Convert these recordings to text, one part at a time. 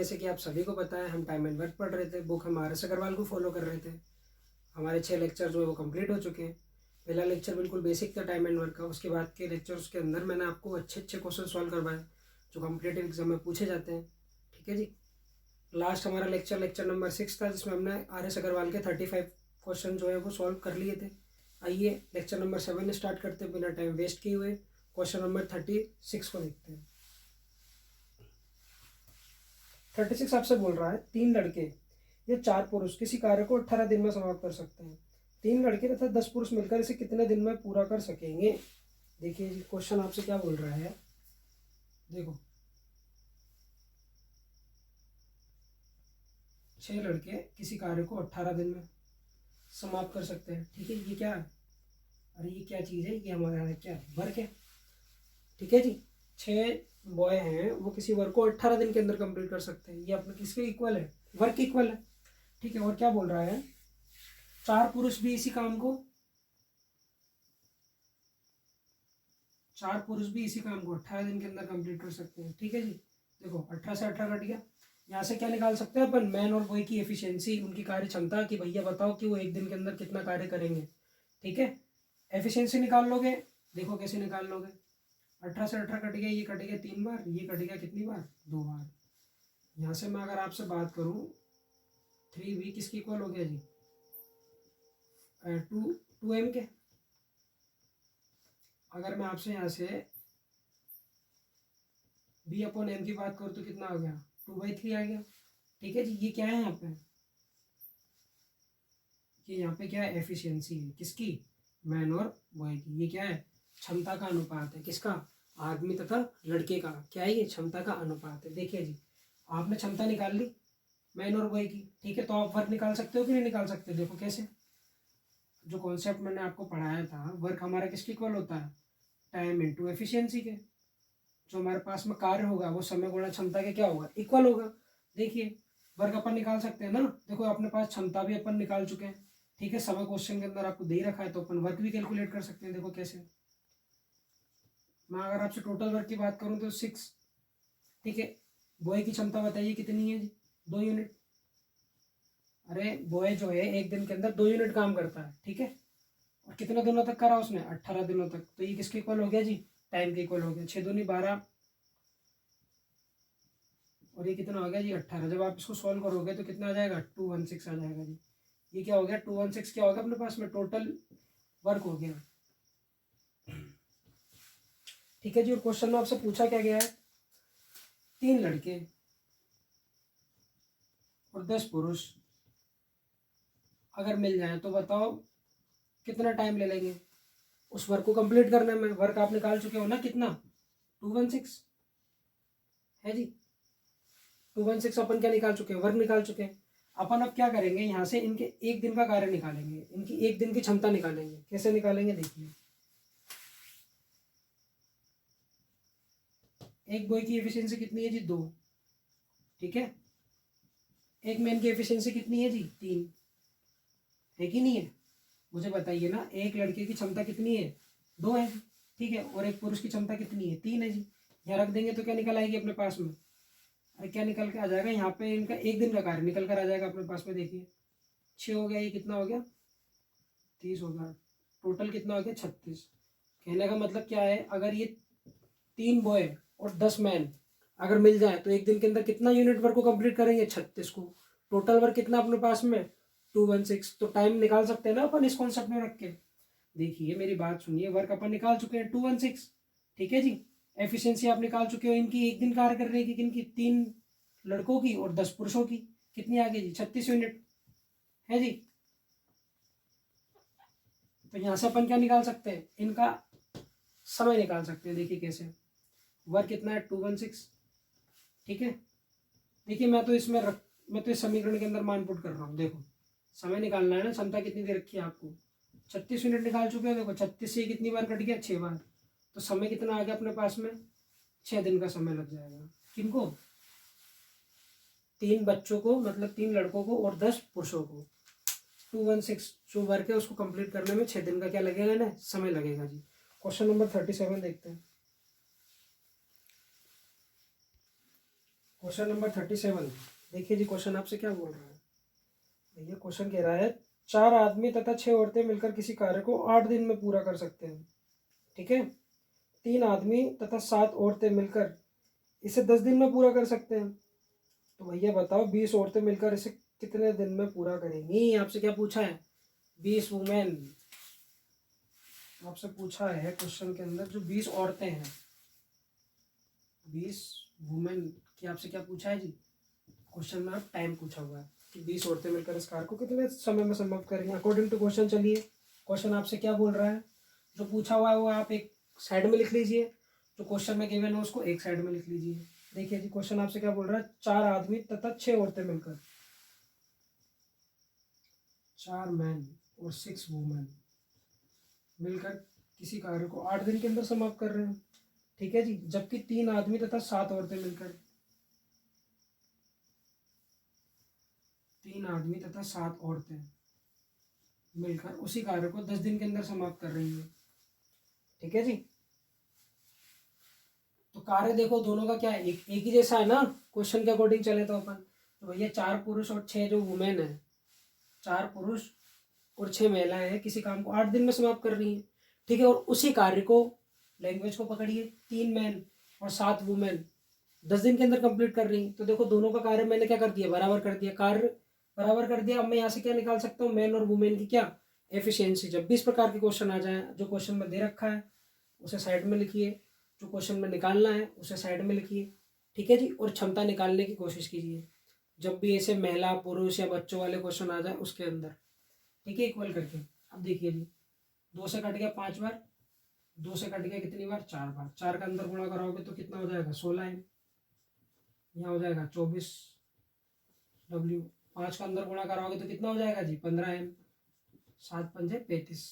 जैसे कि आप सभी को पता है हम टाइम एंड वर्क पढ़ रहे थे, बुक हम RS अग्रवाल को फॉलो कर रहे थे। हमारे 6 लेक्चर जो है वो कंप्लीट हो चुके हैं। पहला लेक्चर बिल्कुल बेसिक था टाइम एंड वर्क का, उसके बाद के लेक्चर्स के अंदर मैंने आपको अच्छे अच्छे क्वेश्चन सॉल्व करवाए जो कॉम्पिटेटिव एग्जाम में पूछे जाते हैं। ठीक है जी। लास्ट हमारा लेक्चर नंबर 6 था, जिसमें हमने RS अग्रवाल के 35 क्वेश्चन जो है वो सॉल्व कर लिए थे। आइए लेक्चर नंबर 7 स्टार्ट करते हैं बिना टाइम वेस्ट किए हुए। क्वेश्चन नंबर 36 को देखते हैं। 36 आपसे बोल रहा है 3 लड़के या 4 पुरुष किसी कार्य को 18 दिन में समाप्त कर सकते हैं। 3 लड़के तथा 10 पुरुष मिलकर इसे कितने दिन में पूरा कर सकेंगे। देखिए जी, क्वेश्चन आपसे क्या बोल रहा है। देखो, 6 लड़के किसी कार्य को 18 दिन में समाप्त कर सकते हैं। ठीक है, ये क्या है? अरे ये क्या चीज़ है? ये हमारा क्या है? वर्क है। ठीक है जी। 6 बॉय हैं, वो किसी वर्क को 18 दिन के अंदर कंप्लीट कर सकते हैं। ये अपने किसके इक्वल है? वर्क इक्वल है। ठीक है, और क्या बोल रहा है? 4 पुरुष भी इसी काम को 18 दिन के अंदर कंप्लीट कर सकते हैं। ठीक है जी। देखो, 18 से 18 कट गया। यहाँ से क्या निकाल सकते हैं अपन? मैन और बॉय की एफिशिएंसी, उनकी कार्य क्षमता, कि भैया बताओ कि वो एक दिन के अंदर कितना कार्य करेंगे। ठीक है, एफिशिएंसी निकाल लोगे। देखो कैसे निकाल लोगे। 18 से 18 कट गया, ये कट गया 3 बार, ये कट गया कितनी बार? 2 बार। यहाँ से मैं अगर आपसे बात करूँ, 3b किसकी इक्वल हो गया जी? 2m के। अगर मैं आपसे यहाँ से b/m की बात करूँ तो कितना हो गया? 2/3 आ गया। ठीक है जी। ये क्या है यहाँ पे? कि यहाँ पे क्या है? एफिशिएंसी है। किसकी? मैन और बॉय की। ये क्या है? क्षमता का अनुपात है। किसका? आदमी तथा लड़के का। क्या है ये? क्षमता का अनुपात है। देखिए जी, आपने क्षमता निकाल ली मैन और बॉय की। ठीक है, तो आप वर्क निकाल सकते हो कि नहीं निकाल सकते? देखो कैसे। जो कॉन्सेप्ट मैंने आपको पढ़ाया था, वर्क हमारा किसके इक्वल होता है? टाइम इंटू एफिशिएंसी के। जो हमारे पास में कार्य होगा वो समय गुणा क्षमता के क्या होगा? इक्वल होगा। देखिए, वर्क अपन निकाल सकते हैं ना। देखो, अपने पास क्षमता भी अपन निकाल चुके हैं। ठीक है, समय क्वेश्चन के अंदर आपको दे रखा है, तो अपन वर्क भी कैलकुलेट कर सकते हैं। देखो कैसे। मैं अगर आपसे टोटल वर्क की बात करूं तो 6। ठीक है, बॉय की क्षमता बताइए कितनी है जी? 2 यूनिट। अरे बॉय जो है एक दिन के अंदर 2 यूनिट काम करता है। ठीक है, और कितने दिनों तक करा उसने? 18 दिनों तक। तो ये किसके इक्वल हो गया जी? टाइम के इक्वल हो गया। 6 दूनी 12, और ये कितना हो गया जी? 18। जब आप इसको सॉल्व करोगे तो कितना आ जाएगा? 216 आ जाएगा जी। ये क्या हो गया? 216 क्या होगा अपने पास में? टोटल वर्क हो गया। ठीक है जी। और क्वेश्चन में आपसे पूछा क्या गया है? 3 लड़के और 10 पुरुष अगर मिल जाए तो बताओ कितना टाइम ले लेंगे उस वर्क को कंप्लीट करने में। वर्क आप निकाल चुके हो ना, कितना? 216 है जी। 216 अपन क्या निकाल चुके हैं? वर्क निकाल चुके हैं। अपन अब क्या करेंगे? यहाँ से इनके एक दिन का कार्य निकालेंगे, इनकी एक दिन की क्षमता निकालेंगे। कैसे निकालेंगे? देखिए, एक बॉय की एफिशिएंसी कितनी है जी? 2। ठीक है, एक मैन की एफिशिएंसी कितनी है जी? 3। है कि नहीं है? मुझे बताइए ना, एक लड़के की क्षमता कितनी है? 2 है जी। ठीक है, और एक पुरुष की क्षमता कितनी है? 3 है जी। यहाँ रख देंगे तो क्या निकल आएगी अपने पास में? अरे क्या निकल के आ जाएगा? यहाँ पे इनका एक दिन का कार्य निकल कर आ जाएगा अपने पास में। देखिए, 6 हो गया, ये कितना हो गया? 30 हो गया। टोटल कितना हो गया? 36। कहने का मतलब क्या है? अगर ये 3 बॉय और 10 मैन अगर मिल जाए तो एक दिन के अंदर कितना यूनिट वर्क को कंप्लीट करेंगे? 36 को। टोटल वर्क कितना अपने पास में? 216। तो टाइम निकाल सकते हैं ना अपन इस कॉन्सेप्ट में रख के। देखिए मेरी बात सुनिए, वर्क अपन निकाल चुके हैं 216। ठीक है जी। एफिशिएंसी आप निकाल चुके हो इनकी एक दिन कार्य करने की, किनकी? 3 लड़कों की और 10 पुरुषों की। कितनी आ गई जी? 36 यूनिट। है जी। तो यहाँ से अपन क्या निकाल सकते हैं? इनका समय निकाल सकते हैं। देखिए कैसे। वर्क कितना है? 216। ठीक है, देखिए मैं तो इस समीकरण के अंदर मान पुट कर रहा हूँ। देखो, समय निकालना है ना, क्षमता कितनी दे रखी है आपको? 36 यूनिट निकाल चुके हो। देखो 36 से कितनी बार कट गया? 6 बार। तो समय कितना आ गया अपने पास में? 6 दिन का समय लग जाएगा। किनको? 3 बच्चों को, मतलब 3 लड़कों को और 10 पुरुषों को। 216 जो वर्क है उसको कंप्लीट करने में 6 दिन का क्या लगेगा ना? समय लगेगा जी। क्वेश्चन नंबर 37 देखते हैं। Question number 37। देखिए जी, क्वेश्चन आपसे क्या बोल रहा है भैया। क्वेश्चन कह रहा है 4 आदमी तथा 6 औरतें मिलकर किसी कार्य को 8 दिन में पूरा कर सकते हैं। ठीक है। 3 आदमी तथा 7 औरतें मिलकर इसे 10 दिन में पूरा कर सकते हैं। तो भैया बताओ 20 औरतें मिलकर इसे कितने दिन में पूरा करेंगी। आपसे क्या पूछा है, 20 वुमेन आपसे पूछा है क्वेश्चन के अंदर। जो 20 औरतें हैं, 20 वुमेन की आपसे क्या पूछा है जी, क्वेश्चन में आप टाइम पूछा हुआ है कि 20 औरतें मिलकर इस कार्य को कितने समय में समाप्त करेंगे अकॉर्डिंग टू क्वेश्चन। चलिए क्वेश्चन आपसे क्या बोल रहा है, जो पूछा हुआ है वो आप एक साइड में लिख लीजिए, जो क्वेश्चन में गिवन है उसको एक साइड में लिख लीजिए। देखिए जी, क्वेश्चन आपसे क्या बोल रहा है, 4 आदमी तथा 6 औरतें मिलकर, 4 मैन और 6 वुमेन मिलकर किसी कार्य को 8 दिन के अंदर समाप्त कर रहे हैं। ठीक है जी। जबकि 3 आदमी तथा 7 औरतें मिलकर, 3 आदमी तथा 7 औरतें मिलकर उसी कार्य को 10 दिन के अंदर समाप्त कर रही हैं। ठीक है जी। तो कार्य देखो दोनों का क्या है, एक ही जैसा है ना। क्वेश्चन के अकॉर्डिंग चले तो अपन, तो भैया 4 पुरुष और 6 जो वुमेन है, 4 पुरुष और 6 महिलाएं हैं, किसी काम को 8 दिन में समाप्त कर रही हैं। ठीक है। और उसी कार्य को, लैंग्वेज को पकड़िए, 3 मैन और 7 वुमेन 10 दिन के अंदर कंप्लीट कर रही हैं। तो देखो दोनों का कार्य मैंने क्या कर दिया, बराबर कर दिया, कार्य बराबर कर दिया। अब मैं यहाँ से क्या निकाल सकता हूँ, मैन और वुमेन की क्या एफिशिएंसी। जब भी इस प्रकार के क्वेश्चन आ जाए, जो क्वेश्चन में दे रखा है उसे साइड में लिखिए, जो क्वेश्चन में निकालना है उसे साइड में लिखिए। ठीक है जी। और क्षमता निकालने की कोशिश कीजिए जब भी ऐसे महिला पुरुष या बच्चों वाले क्वेश्चन आ जाए उसके अंदर। ठीक है, इक्वल करके। अब देखिए जी, 2 से कट गया 5 बार, 2 से कट गया कितनी बार, 4 बार। 4 का अंदर गुणा कराओगे तो कितना हो जाएगा, 16 m। यहाँ हो जाएगा 24 w। 5 का अंदर गुणा कराओगे तो कितना हो जाएगा जी, 15 m। 7 पंजे 35।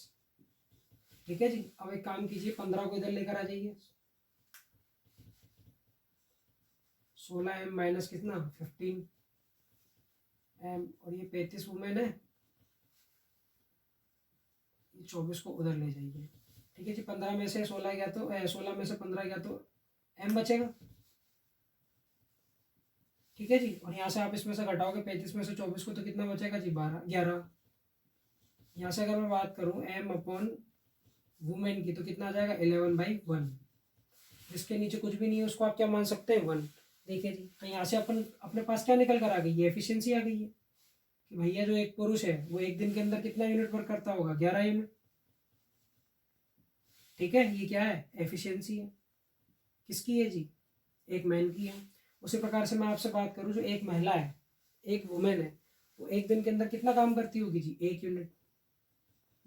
ठीक है जी। अब एक काम कीजिए, 15 को इधर लेकर आ जाइए। 16 m माइनस कितना, 15 m। और ये 35 वुमेन है, ये 24 को उधर ले जाइए। ठीक है जी। 15 में से 16 गया तो 16 में से 15 गया तो m बचेगा। ठीक है जी। और यहाँ से आप इसमें से घटाओगे 35 में से 24 को तो कितना बचेगा जी, 11। यहाँ से अगर मैं बात करूँ m अपॉन वुमेन की तो कितना आ जाएगा, 11/1। जिसके नीचे कुछ भी नहीं है उसको आप क्या मान सकते हैं, 1। देखिए जी, तो यहाँ से अपन अपने पास क्या निकल कर आ गई, ये एफिशिएंसी आ गई है कि भैया जो एक पुरुष है वो एक दिन के अंदर कितना यूनिट वर्क करता होगा, 11 यूनिट। ठीक है, ये क्या है, एफिशिएंसी है। किसकी है जी, एक मैन की है। उसी प्रकार से मैं आपसे बात करूँ, जो एक महिला है, एक वुमेन है, वो एक दिन के अंदर कितना काम करती होगी जी, 1 यूनिट।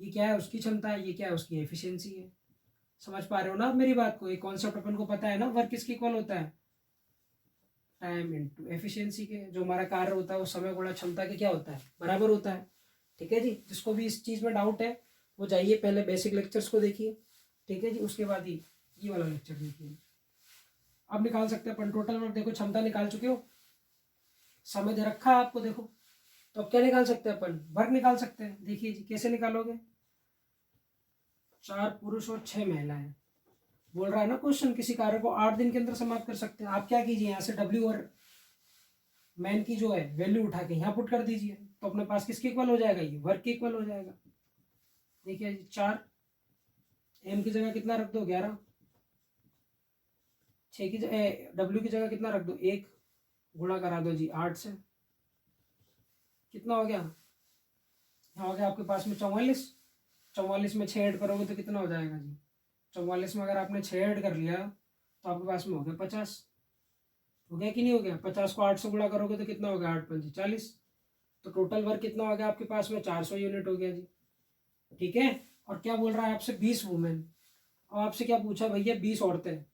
ये क्या है, उसकी क्षमता है, ये क्या है, उसकी एफिशिएंसी है। समझ पा रहे हो ना आप मेरी बात को। एक कॉन्सेप्ट अपन को पता है ना, वर्क किसकी इक्वल होता है, टाइम इनटू एफिशिएंसी के। जो हमारा कार्य होता है वो समय गुणा क्षमता के क्या होता है, बराबर होता है। ठीक है जी। जिसको भी इस चीज़ में डाउट है वो जाइए पहले बेसिक लेक्चर्स को देखिए। ठीक है जी। उसके बाद ही ये वाला लेक्चर देखिए। अब निकाल सकते हैं अपन टोटल वर्क। देखो क्षमता निकाल चुके हो, समय दे रखा है आपको, देखो। तो अब क्या निकाल सकते हैं अपन, वर्क निकाल सकते हैं। देखिए जी, कैसे निकालोगे, 4 पुरुष और 6 महिलाएं, बोल रहा है ना क्वेश्चन, किसी कार्य को 8 दिन के अंदर समाप्त कर सकते हैं। आप क्या कीजिए, यहाँ से डब्ल्यू और मैन की जो है वैल्यू उठा के यहाँ पुट कर दीजिए, तो अपने पास किसके इक्वल हो जाएगा, ये वर्क के इक्वल हो जाएगा। देखिए जी, 4 एम की जगह कितना रख दो, 11। 6 की जगह डब्ल्यू की जगह कितना रख दो, 1। गुणा करा दो जी 8 से, कितना हो गया, यहाँ हो गया आपके पास में 44। 44 में 6 ऐड करोगे तो कितना हो जाएगा जी, 44 में अगर आपने 6 ऐड कर लिया तो आपके पास में हो गया 50। हो गया कि नहीं हो गया, 50 को 8 से गुणा करोगे तो कितना हो गया, 8 पंजे 40। तो टोटल वर्क कितना हो गया आपके पास में, 400 यूनिट हो गया जी। ठीक है। और क्या बोल रहा है आपसे, 20 वुमेन। और आपसे क्या पूछा भैया, 20 औरतें।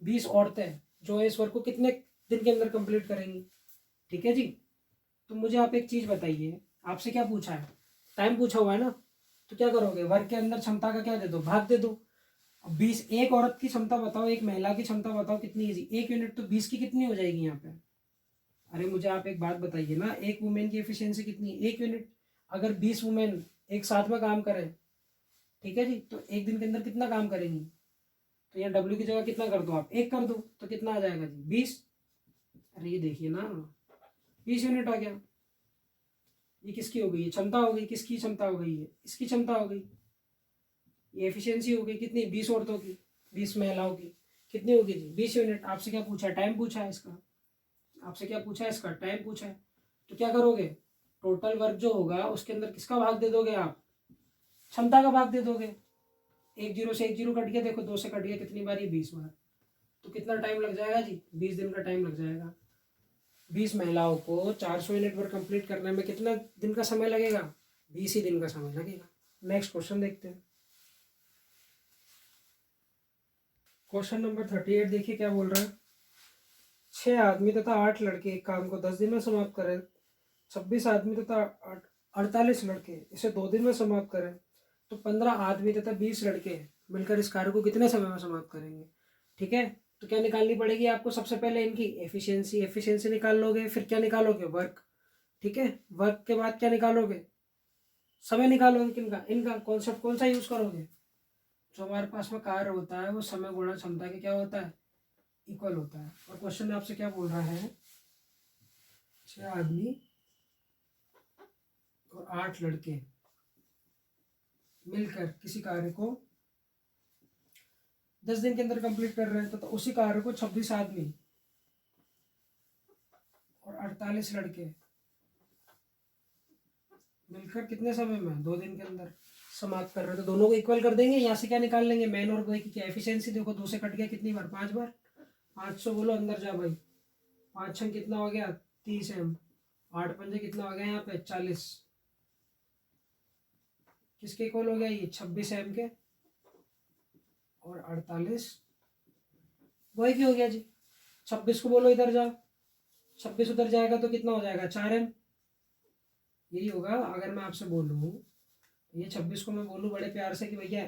20 औरतें जो है इस वर्क को कितने दिन के अंदर कंप्लीट करेंगी। ठीक है जी। तो मुझे आप एक चीज बताइए, आपसे क्या पूछा है, टाइम पूछा हुआ है ना। तो क्या करोगे, वर्क के अंदर क्षमता का क्या दे दो, भाग दे दो। अब 20, एक औरत की क्षमता बताओ, एक महिला की क्षमता बताओ कितनी है जी, 1 यूनिट। तो 20 की कितनी हो जाएगी यहाँ पे। अरे मुझे आप एक बात बताइए ना, एक वुमेन की एफिशिएंसी कितनी है, 1 यूनिट। अगर 20 वुमेन एक साथ में काम करें, ठीक है जी, तो एक दिन के अंदर कितना काम करेंगी। तो यहाँ डब्ल्यू की जगह कितना कर दो आप, 1 कर दो, तो कितना आ जाएगा जी, 20। अरे ये देखिए ना, 20 यूनिट आ गया। ये किसकी हो गई? ये क्षमता हो गई। किसकी क्षमता हो गई? है इसकी क्षमता हो गई। ये एफिशिएंसी हो गई कितनी? 20 औरतों की, 20 महिलाओं की। कितनी होगी जी? 20 यूनिट। आपसे क्या पूछा है? टाइम पूछा है इसका। आपसे क्या पूछा है? इसका टाइम पूछा है। तो क्या करोगे? टोटल वर्क जो होगा उसके अंदर किसका भाग दे दोगे आप? क्षमता का भाग दे दोगे। 1 जीरो से 1 जीरो कट गया, देखो 2 से कट गया, कितनी बार? ये 20 बार। तो कितना टाइम लग जाएगा जी? 20 दिन का टाइम लग जाएगा। 20 महिलाओं को 400 यूनिट वर्क कंप्लीट करने में कितना दिन का समय लगेगा? 20 ही दिन का समय लगेगा। नेक्स्ट क्वेश्चन देखते हैं। क्वेश्चन नंबर 38 देखिए क्या बोल रहा है। 6 आदमी तथा 8 लड़के एक काम को 10 दिन में समाप्त करें। 26 आदमी तथा 48 लड़के इसे 2 दिन में समाप्त करें। तो 15 आदमी तथा 20 लड़के मिलकर इस कार्य को कितने समय में समाप्त करेंगे? ठीक है, तो क्या निकालनी पड़ेगी आपको? सबसे पहले इनकी एफिशिएंसी। एफिशिएंसी निकाल लोगे, फिर क्या निकालोगे? वर्क। ठीक है, वर्क के बाद क्या निकालोगे? समय निकालोगे। किनका? इनका। कॉन्सेप्ट कौन सा यूज करोगे? जो हमारे पास में कार्य होता है वो समय गुणा क्षमता के क्या होता है? इक्वल होता है। और क्वेश्चन आपसे क्या बोल रहा है? 6 आदमी और 8 लड़के मिलकर किसी कार्य को 10 दिन के अंदर कंप्लीट कर रहे हैं। तो उसी कार्य को 26 आदमी और 48 लड़के मिलकर कितने समय में? 2 दिन के अंदर समाप्त कर रहे हैं। तो दोनों को इक्वल कर देंगे। यहाँ से क्या निकाल लेंगे? मैन और बॉय की क्या एफिशिएंसी। देखो 2 से कट गया, कितनी बार? 5 बार। 500 बोलो, अंदर जा भाई। 5 छंग कितना हो गया? 30 M। 8 पंजे कितना हो गया यहाँ पे? 40। किसके इक्वल हो गया ये? 26 M के और 48 बॉय की हो गया जी। 26 को बोलो इधर जाओ। 26 उधर जाएगा तो कितना हो जाएगा? 4M। यही होगा। अगर मैं आपसे बोलूँ, ये 26 को मैं बोलूँ बड़े प्यार से कि भैया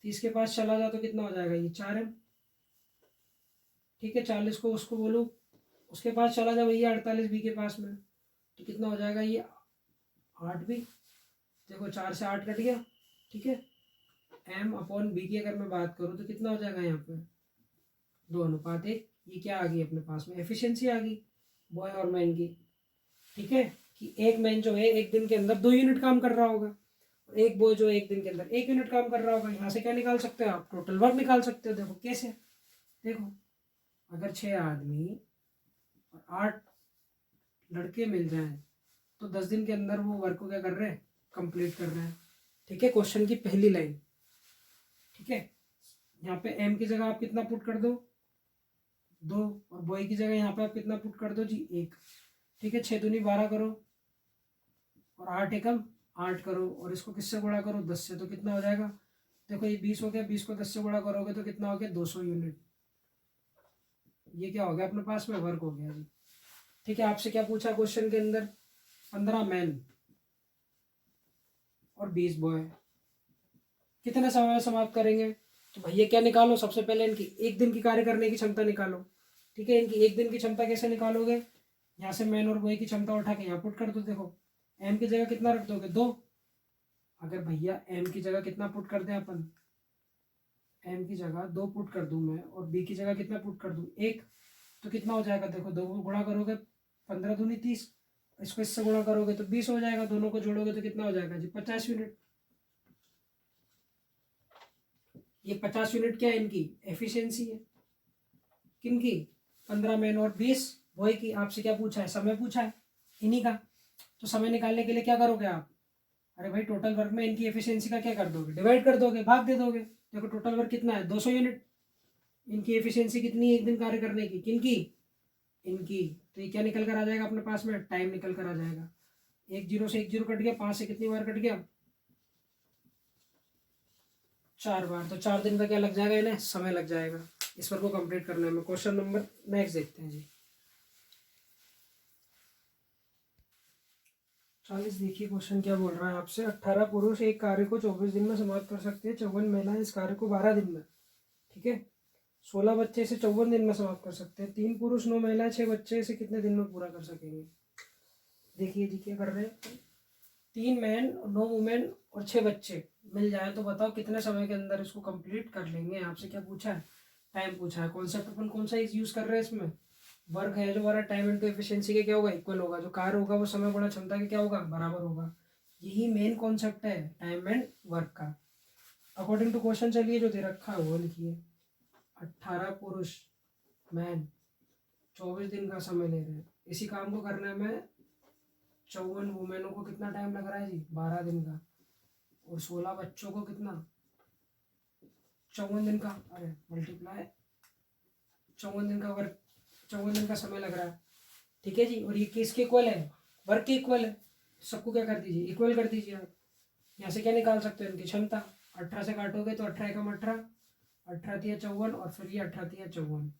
30 के पास चला जाओ, तो कितना हो जाएगा? ये 4M। ठीक है, 40 को उसको बोलूँ उसके पास चला जाओ भैया, 48 बी के पास में, तो कितना हो जाएगा? ये 8 भी। देखो 4 से 8 कट गया। ठीक है, M/B की अगर मैं बात करूँ तो कितना हो जाएगा यहाँ पे? 2:1। ये क्या आ गई अपने पास में? एफिशिएंसी आ गई बॉय और मैन की। ठीक है, कि एक मैन जो है एक दिन के अंदर 2 यूनिट काम कर रहा होगा, और एक बॉय जो है एक दिन के अंदर 1 यूनिट काम कर रहा होगा। यहाँ से क्या निकाल सकते हो आप? टोटल वर्क निकाल सकते हो। देखो कैसे? देखो, अगर 6 आदमी और 8 लड़के मिल जाएं तो 10 दिन के अंदर वो वर्क को क्या कर रहे हैं? कंप्लीट कर रहे हैं। ठीक है, क्वेश्चन की पहली लाइन। ठीक है, यहाँ पे M की जगह आप कितना पुट कर दो? 2। और बॉय की जगह यहाँ पे आप कितना पुट कर दो जी? 1। ठीक है, 6 दूनी 12 करो और 8 एकम 8 करो, और इसको किससे गुणा करो? 10 से। तो कितना हो जाएगा? देखो ये 20 हो गया, 20 को 10 से गुणा करोगे तो कितना हो गया? 200 यूनिट। ये क्या हो गया अपने पास में? वर्क हो गया जी। ठीक है, आपसे क्या पूछा क्वेश्चन के अंदर? 15 मैन और 20 बॉय कितने समय में समाप्त करेंगे? तो भैया क्या निकालो? सबसे पहले इनकी 1 दिन की कार्य करने की क्षमता निकालो। ठीक है, इनकी 1 दिन की क्षमता कैसे निकालोगे? यहाँ से मैन और बॉय की क्षमता उठा के यहाँ पुट कर दो। देखो M की जगह कितना रख दोगे? 2। अगर भैया M की जगह कितना पुट कर दें अपन? M की जगह 2 पुट कर दूं मैं, और B की जगह कितना पुट कर दूं? 1। तो कितना हो जाएगा? देखो 2 को गुणा करोगे 15 दूनी 30, इसको इससे गुणा करोगे तो 20 हो जाएगा, दोनों को जोड़ोगे तो कितना हो जाएगा जी? 50 यूनिट। ये 50 यूनिट क्या है? इनकी एफिशिएंसी है। किनकी? 15 मैन और 20 बॉय की। आपसे क्या पूछा है? समय पूछा है इन्हीं का। तो समय निकालने के लिए क्या करोगे आप? अरे भाई टोटल वर्क में इनकी एफिशिएंसी का क्या कर दोगे? डिवाइड कर दोगे, भाग दे दोगे। देखो टोटल वर्क कितना है? 200 यूनिट। इनकी एफिशिएंसी कितनी है एक दिन कार्य करने की? किनकी? इनकी। तो ये क्या निकल कर आ जाएगा अपने पास में? टाइम निकल कर आ जाएगा। 1 जीरो से 1 जीरो कट गया, 5 से कितनी बार कट गया? 4 बार। तो 4 दिन का क्या लग जाएगा? इन्हें समय लग जाएगा इस वर्क को कंप्लीट करने में। क्वेश्चन नंबर नेक्स्ट देखते हैं जी। 40 देखिए क्वेश्चन क्या बोल रहा है आपसे। 18 पुरुष एक कार्य को 24 दिन में समाप्त कर सकते हैं। 54 महिलाएं इस कार्य को 12 दिन में। ठीक है, 16 बच्चे इसे 54 दिन में समाप्त कर सकते हैं। 3 पुरुष 9 महिलाएं 6 बच्चे इसे कितने दिन में पूरा कर सकेंगे? देखिए जी क्या कर रहे हैं। 3 मैन 9 वुमेन और 6 बच्चे मिल जाए तो बताओ कितने समय के अंदर इसको कंप्लीट कर लेंगे? आपसे क्या पूछा है? टाइम पूछा है। कॉन्सेप्ट अपन कौन सा यूज कर रहे हैं इसमें? वर्क है जो हमारा टाइम इंटू एफिशिएंसी के क्या होगा, इक्वल होगा। जो कार्य होगा वो समय गुणा क्षमता के क्या होगा, बराबर होगा। यही मेन कॉन्सेप्ट है टाइम एंड वर्क का। अकॉर्डिंग टू क्वेश्चन चलिए जो दे रखा है वो लिखिए। 18 पुरुष मैन 24 दिन का समय ले रहे हैं। इसी काम को करने में 54 वुमेनों को कितना टाइम लग रहा है जी, 12 दिन का। और 16 बच्चों को कितना, 54 दिन का, अरे मल्टीप्लाई 54 दिन का वर्क, 54 दिन का समय लग रहा है। ठीक है जी। और ये किसके इक्वल है, वर्क के इक्वल है। सबको क्या कर दीजिए, इक्वल कर दीजिए आप। यहाँ से क्या निकाल सकते हो, इनकी क्षमता। 18 से काटोगे तो 18 एकम 18, 18 तिया 54, और फिर ये 18 तिया 54।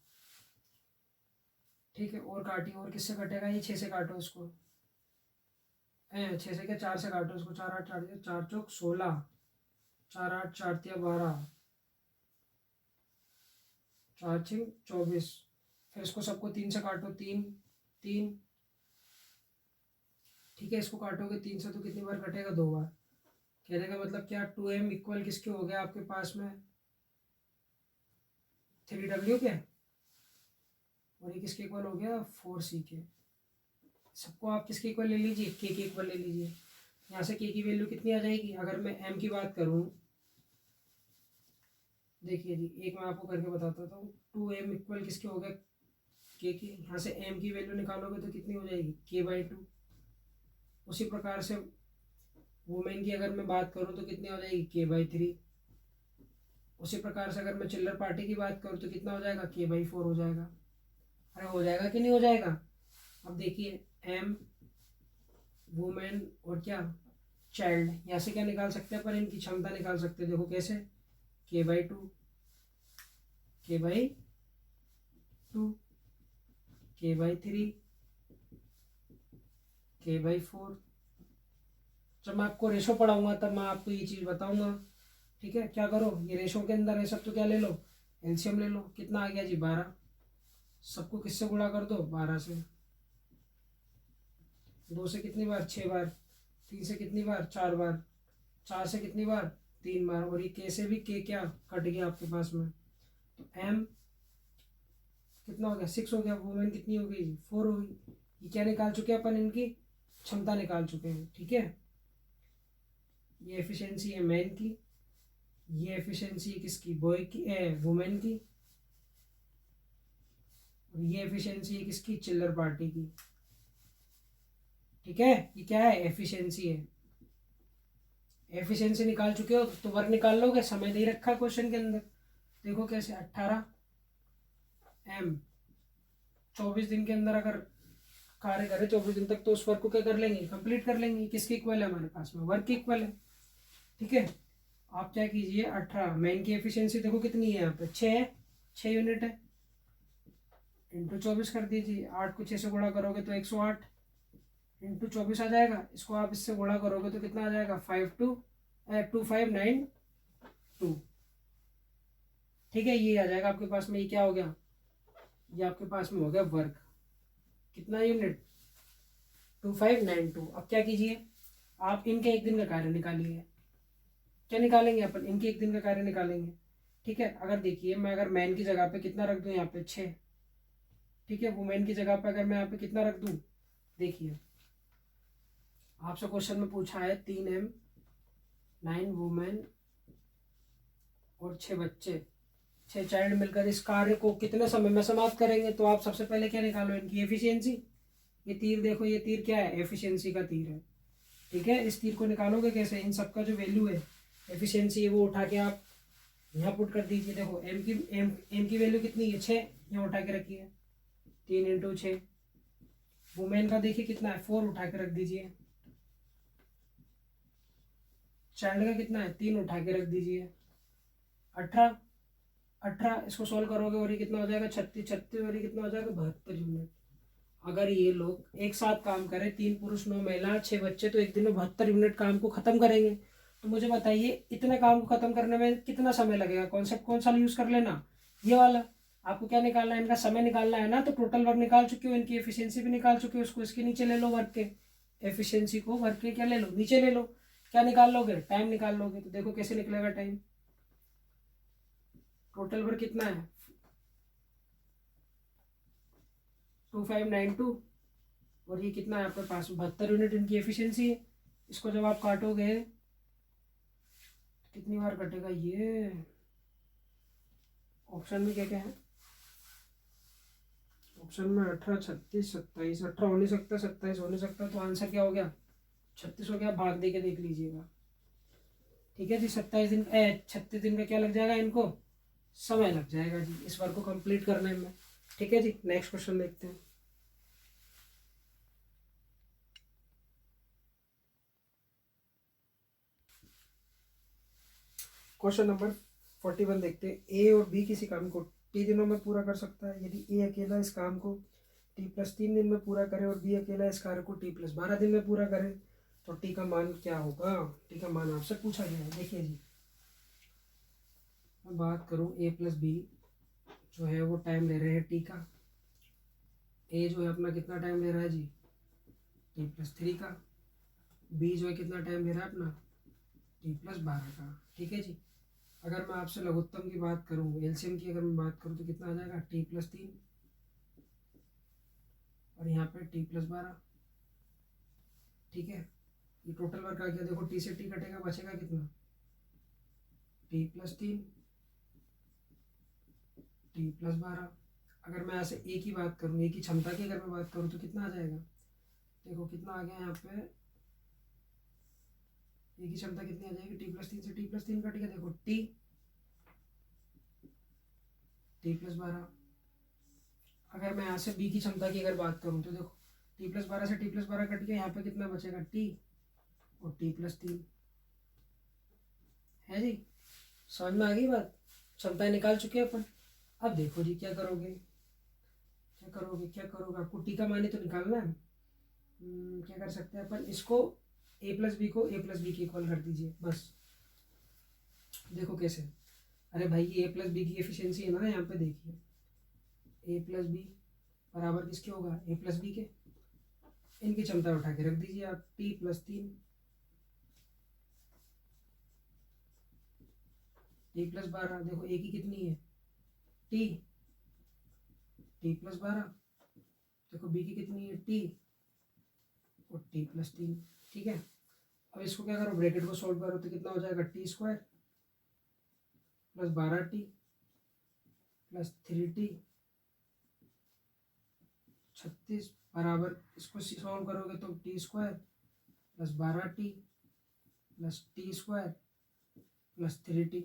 ठीक है, और काटिए, और किससे कटेगा, ये 6 से काटो इसको। 6 से क्या, 4 से काटो इसको। 4 8 4 4 चौक 16, 4 8 4 तिया 12, 4 6 24। फिर इसको सबको 3 से काटो, 3 3। ठीक है, इसको काटोगे 3 से तो कितनी बार कटेगा, 2 बार। कहने का मतलब क्या, 2m इक्वल किसके हो गया आपके पास में, 3w के। और ये किसके इक्वल हो गया, 4c के। सबको आप किसके इक्वल ले लीजिए, k के इक्वल ले लीजिए। यहाँ से k की वैल्यू कितनी आ जाएगी, अगर मैं m की बात करूँ, देखिए जी, एक मैं आपको करके बताता हूँ। 2m इक्वल किसके हो गया, k की। यहाँ से m की वैल्यू निकालोगे तो कितनी हो जाएगी, k/2। उसी प्रकार से वुमेन की अगर मैं बात करूँ तो कितनी हो जाएगी, k/3। उसी प्रकार से अगर मैं चिल्लर पार्टी की बात करूँ तो कितना हो जाएगा, k/4 हो जाएगा। अरे हो जाएगा कि नहीं हो जाएगा। अब देखिए, m वुमेन और क्या, चाइल्ड। यहाँ से क्या निकाल सकते हैं पर, इनकी क्षमता निकाल सकते हैं। देखो कैसे, k/2, k/2, k/3, k/4। जब मैं आपको रेशो पढ़ाऊंगा तब मैं आपको ये चीज़ बताऊंगा। ठीक है, क्या करो, ये रेशो के अंदर है सब, तो क्या ले लो, एलसीएम ले लो। कितना आ गया जी, 12। सबको किससे गुणा कर दो, 12 से। 2 से कितनी बार, 6 बार। 3 से कितनी बार, 4 बार। 4 से कितनी बार, 3 बार। और ये के से भी के क्या कट गया आपके पास में, तो एम कितना हो गया, 6 हो गया। वुमेन कितनी हो गई, 4 हो गई। ये क्या निकाल चुके हैं अपन, इनकी क्षमता निकाल चुके हैं। ठीक है, ये एफिशिएंसी है मैन की, ये एफिशिएंसी है किसकी, बॉय की, वुमेन की। और ये एफिशिएंसी है किसकी, चिल्लर पार्टी की। ठीक है, ये क्या है, एफिशिएंसी है। एफिशिएंसी निकाल चुके हो तो वर्क निकाल लोगे, समय नहीं रखा क्वेश्चन के अंदर। देखो कैसे, 18m 24 दिन के अंदर अगर कार्य करे 24 दिन तक, तो उस वर्क को क्या कर लेंगे, कंप्लीट कर लेंगे। किसके इक्वल है हमारे पास में, वर्क के इक्वल है। ठीक है, आप क्या कीजिए, 18 मैन की एफिशिएंसी देखो कितनी है यहाँ पे, 6 यूनिट है। इंटू 24 कर दीजिए। 8 को 6 से गुणा करोगे तो 108 इंटू 24 आ जाएगा। इसको आप इससे गुणा करोगे तो कितना आ जाएगा, 2592। ठीक है, ये आ जाएगा आपके पास में। ये क्या हो गया, ये आपके पास में हो गया वर्क। कितना यूनिट, 2592। अब क्या कीजिए, आप इनके एक दिन का कार्य निकालिए। क्या निकालेंगे अपन, इनके एक दिन का कार्य निकालेंगे। ठीक है, अगर देखिए मैं अगर मैन की जगह पे कितना रख दूं, यहाँ पे 6। ठीक है, वुमेन की जगह पे अगर मैं यहाँ पे कितना रख दूं, देखिए आपसे क्वेश्चन में पूछा है 3m 9 वुमेन और 6 बच्चे, 6 चाइल्ड मिलकर इस कार्य को कितने समय में समाप्त करेंगे। तो आप सबसे पहले क्या निकालो, इनकी एफिशिएंसी। ये तीर देखो, ये तीर क्या है, एफिशिएंसी का तीर है। ठीक है, इस तीर को निकालोगे कैसे, इन सबका जो वैल्यू है एफिशिएंसी है वो उठा के आप यहाँ पुट कर दीजिए। देखो एम की वैल्यू कितनी है, 6, यहाँ उठा के रखी है। 3 इंटू 6। वुमेन का देखिए कितना है, 4, उठा के रख दीजिए। चाइल्ड का कितना है, 3, उठा के रख दीजिए। 18, 18 इसको सॉल्व करोगे और ये कितना हो जाएगा, 36, 36 और ये कितना हो जाएगा, 72 यूनिट। अगर ये लोग एक साथ काम करें, 3 पुरुष 9 महिला 6 बच्चे, तो एक दिन में 72 यूनिट काम को खत्म करेंगे। तो मुझे बताइए, इतने काम को खत्म करने में कितना समय लगेगा। कॉन्सेप्ट कौन सा यूज कर लेना, ये वाला। आपको क्या निकालना है, इनका समय निकालना है ना। तो टोटल वर्क निकाल चुके हो, इनकी एफिशिएंसी भी निकाल चुके हो, उसको इसके नीचे ले लो, वर्क के एफिशिएंसी को वर्क के क्या ले लो, नीचे ले लो। क्या निकाल लोगे, टाइम निकाल लोगे। तो देखो कैसे निकलेगा टाइम, टोटल वर्क कितना है, 2592। और ये कितना है आपके पास, 72 यूनिट इनकी एफिशिएंसी है। इसको जब आप काटोगे कितनी बार कटेगा ये, ऑप्शन में क्या क्या है, ऑप्शन में 18, 36, 27, 18 हो नहीं सकता, 27 हो नहीं सकता, तो आंसर क्या हो गया, 36 हो गया। भाग दे के देख लीजिएगा। ठीक है जी, 36 दिन का क्या लग जाएगा इनको, समय लग जाएगा जी इस वर्क को कंप्लीट करने में। ठीक है जी, नेक्स्ट क्वेश्चन देखते हैं। क्वेश्चन नंबर 41 देखते हैं। ए और बी किसी काम को टी दिनों में पूरा कर सकता है। यदि ए अकेला इस काम को टी+3 दिन में पूरा करे और बी अकेला इस कार्य को टी+12 दिन में पूरा करे, तो टी का मान क्या होगा। टी का मान आपसे पूछा गया है। देखिए जी, मैं बात करूं ए प्लस बी जो है वो टाइम ले रहे हैं टी का। ए जो है अपना कितना टाइम ले रहा है जी, टी+3 का। बी जो है कितना टाइम ले रहा है अपना, टी+12 का। ठीक है जी, अगर मैं आपसे लघुत्तम की बात करूं, एलसीएम की अगर मैं बात करूं, तो कितना आ जाएगा, टी+3 और यहाँ पे टी+12। ठीक है, ये टोटल वर्क आ गया। देखो टी से टी कटेगा, बचेगा कितना, टी+3 टी+12। अगर मैं ऐसे ए की बात करूँ, ए की क्षमता की अगर मैं बात करूँ, तो कितना आ जाएगा, देखो कितना आ गया यहाँ पे, ए की क्षमता कितनी आ जाएगी, टी+3 से टी+3 कट गया, देखो टी+12। अगर मैं यहाँ से बी की क्षमता की अगर बात करूँ, तो देखो टी+12 से टी+12 कट गया, यहाँ पे कितना बचेगा, टी और टी+3। है जी, समझ में आ गई बात। क्षमताएं निकाल चुके हैं अपन। अब देखो जी क्या करोगे, क्या करोगे, क्या करोगे, आपको टी का मान ही तो निकालना है। क्या कर सकते हैं अपन, इसको ए प्लस बी को ए प्लस बी की इक्वल कर दीजिए बस। देखो कैसे, अरे भाई ये ए प्लस बी की एफिशिएंसी है ना, यहाँ पे देखिए, ए प्लस बी बराबर किसके होगा, ए प्लस बी के। इनकी क्षमता उठा के रख दीजिए आप, टी+3 टी+12। देखो ए की कितनी है, टी टी+12। देखो बी की कितनी है, टी और टी+3। ठीक है, अब इसको क्या करो, ब्रैकेट को सॉल्व करो, तो कितना हो जाएगा, टी² +12t +3t 36 बराबर, इसको सॉल्व करोगे तो टी² +12t +t² +3t।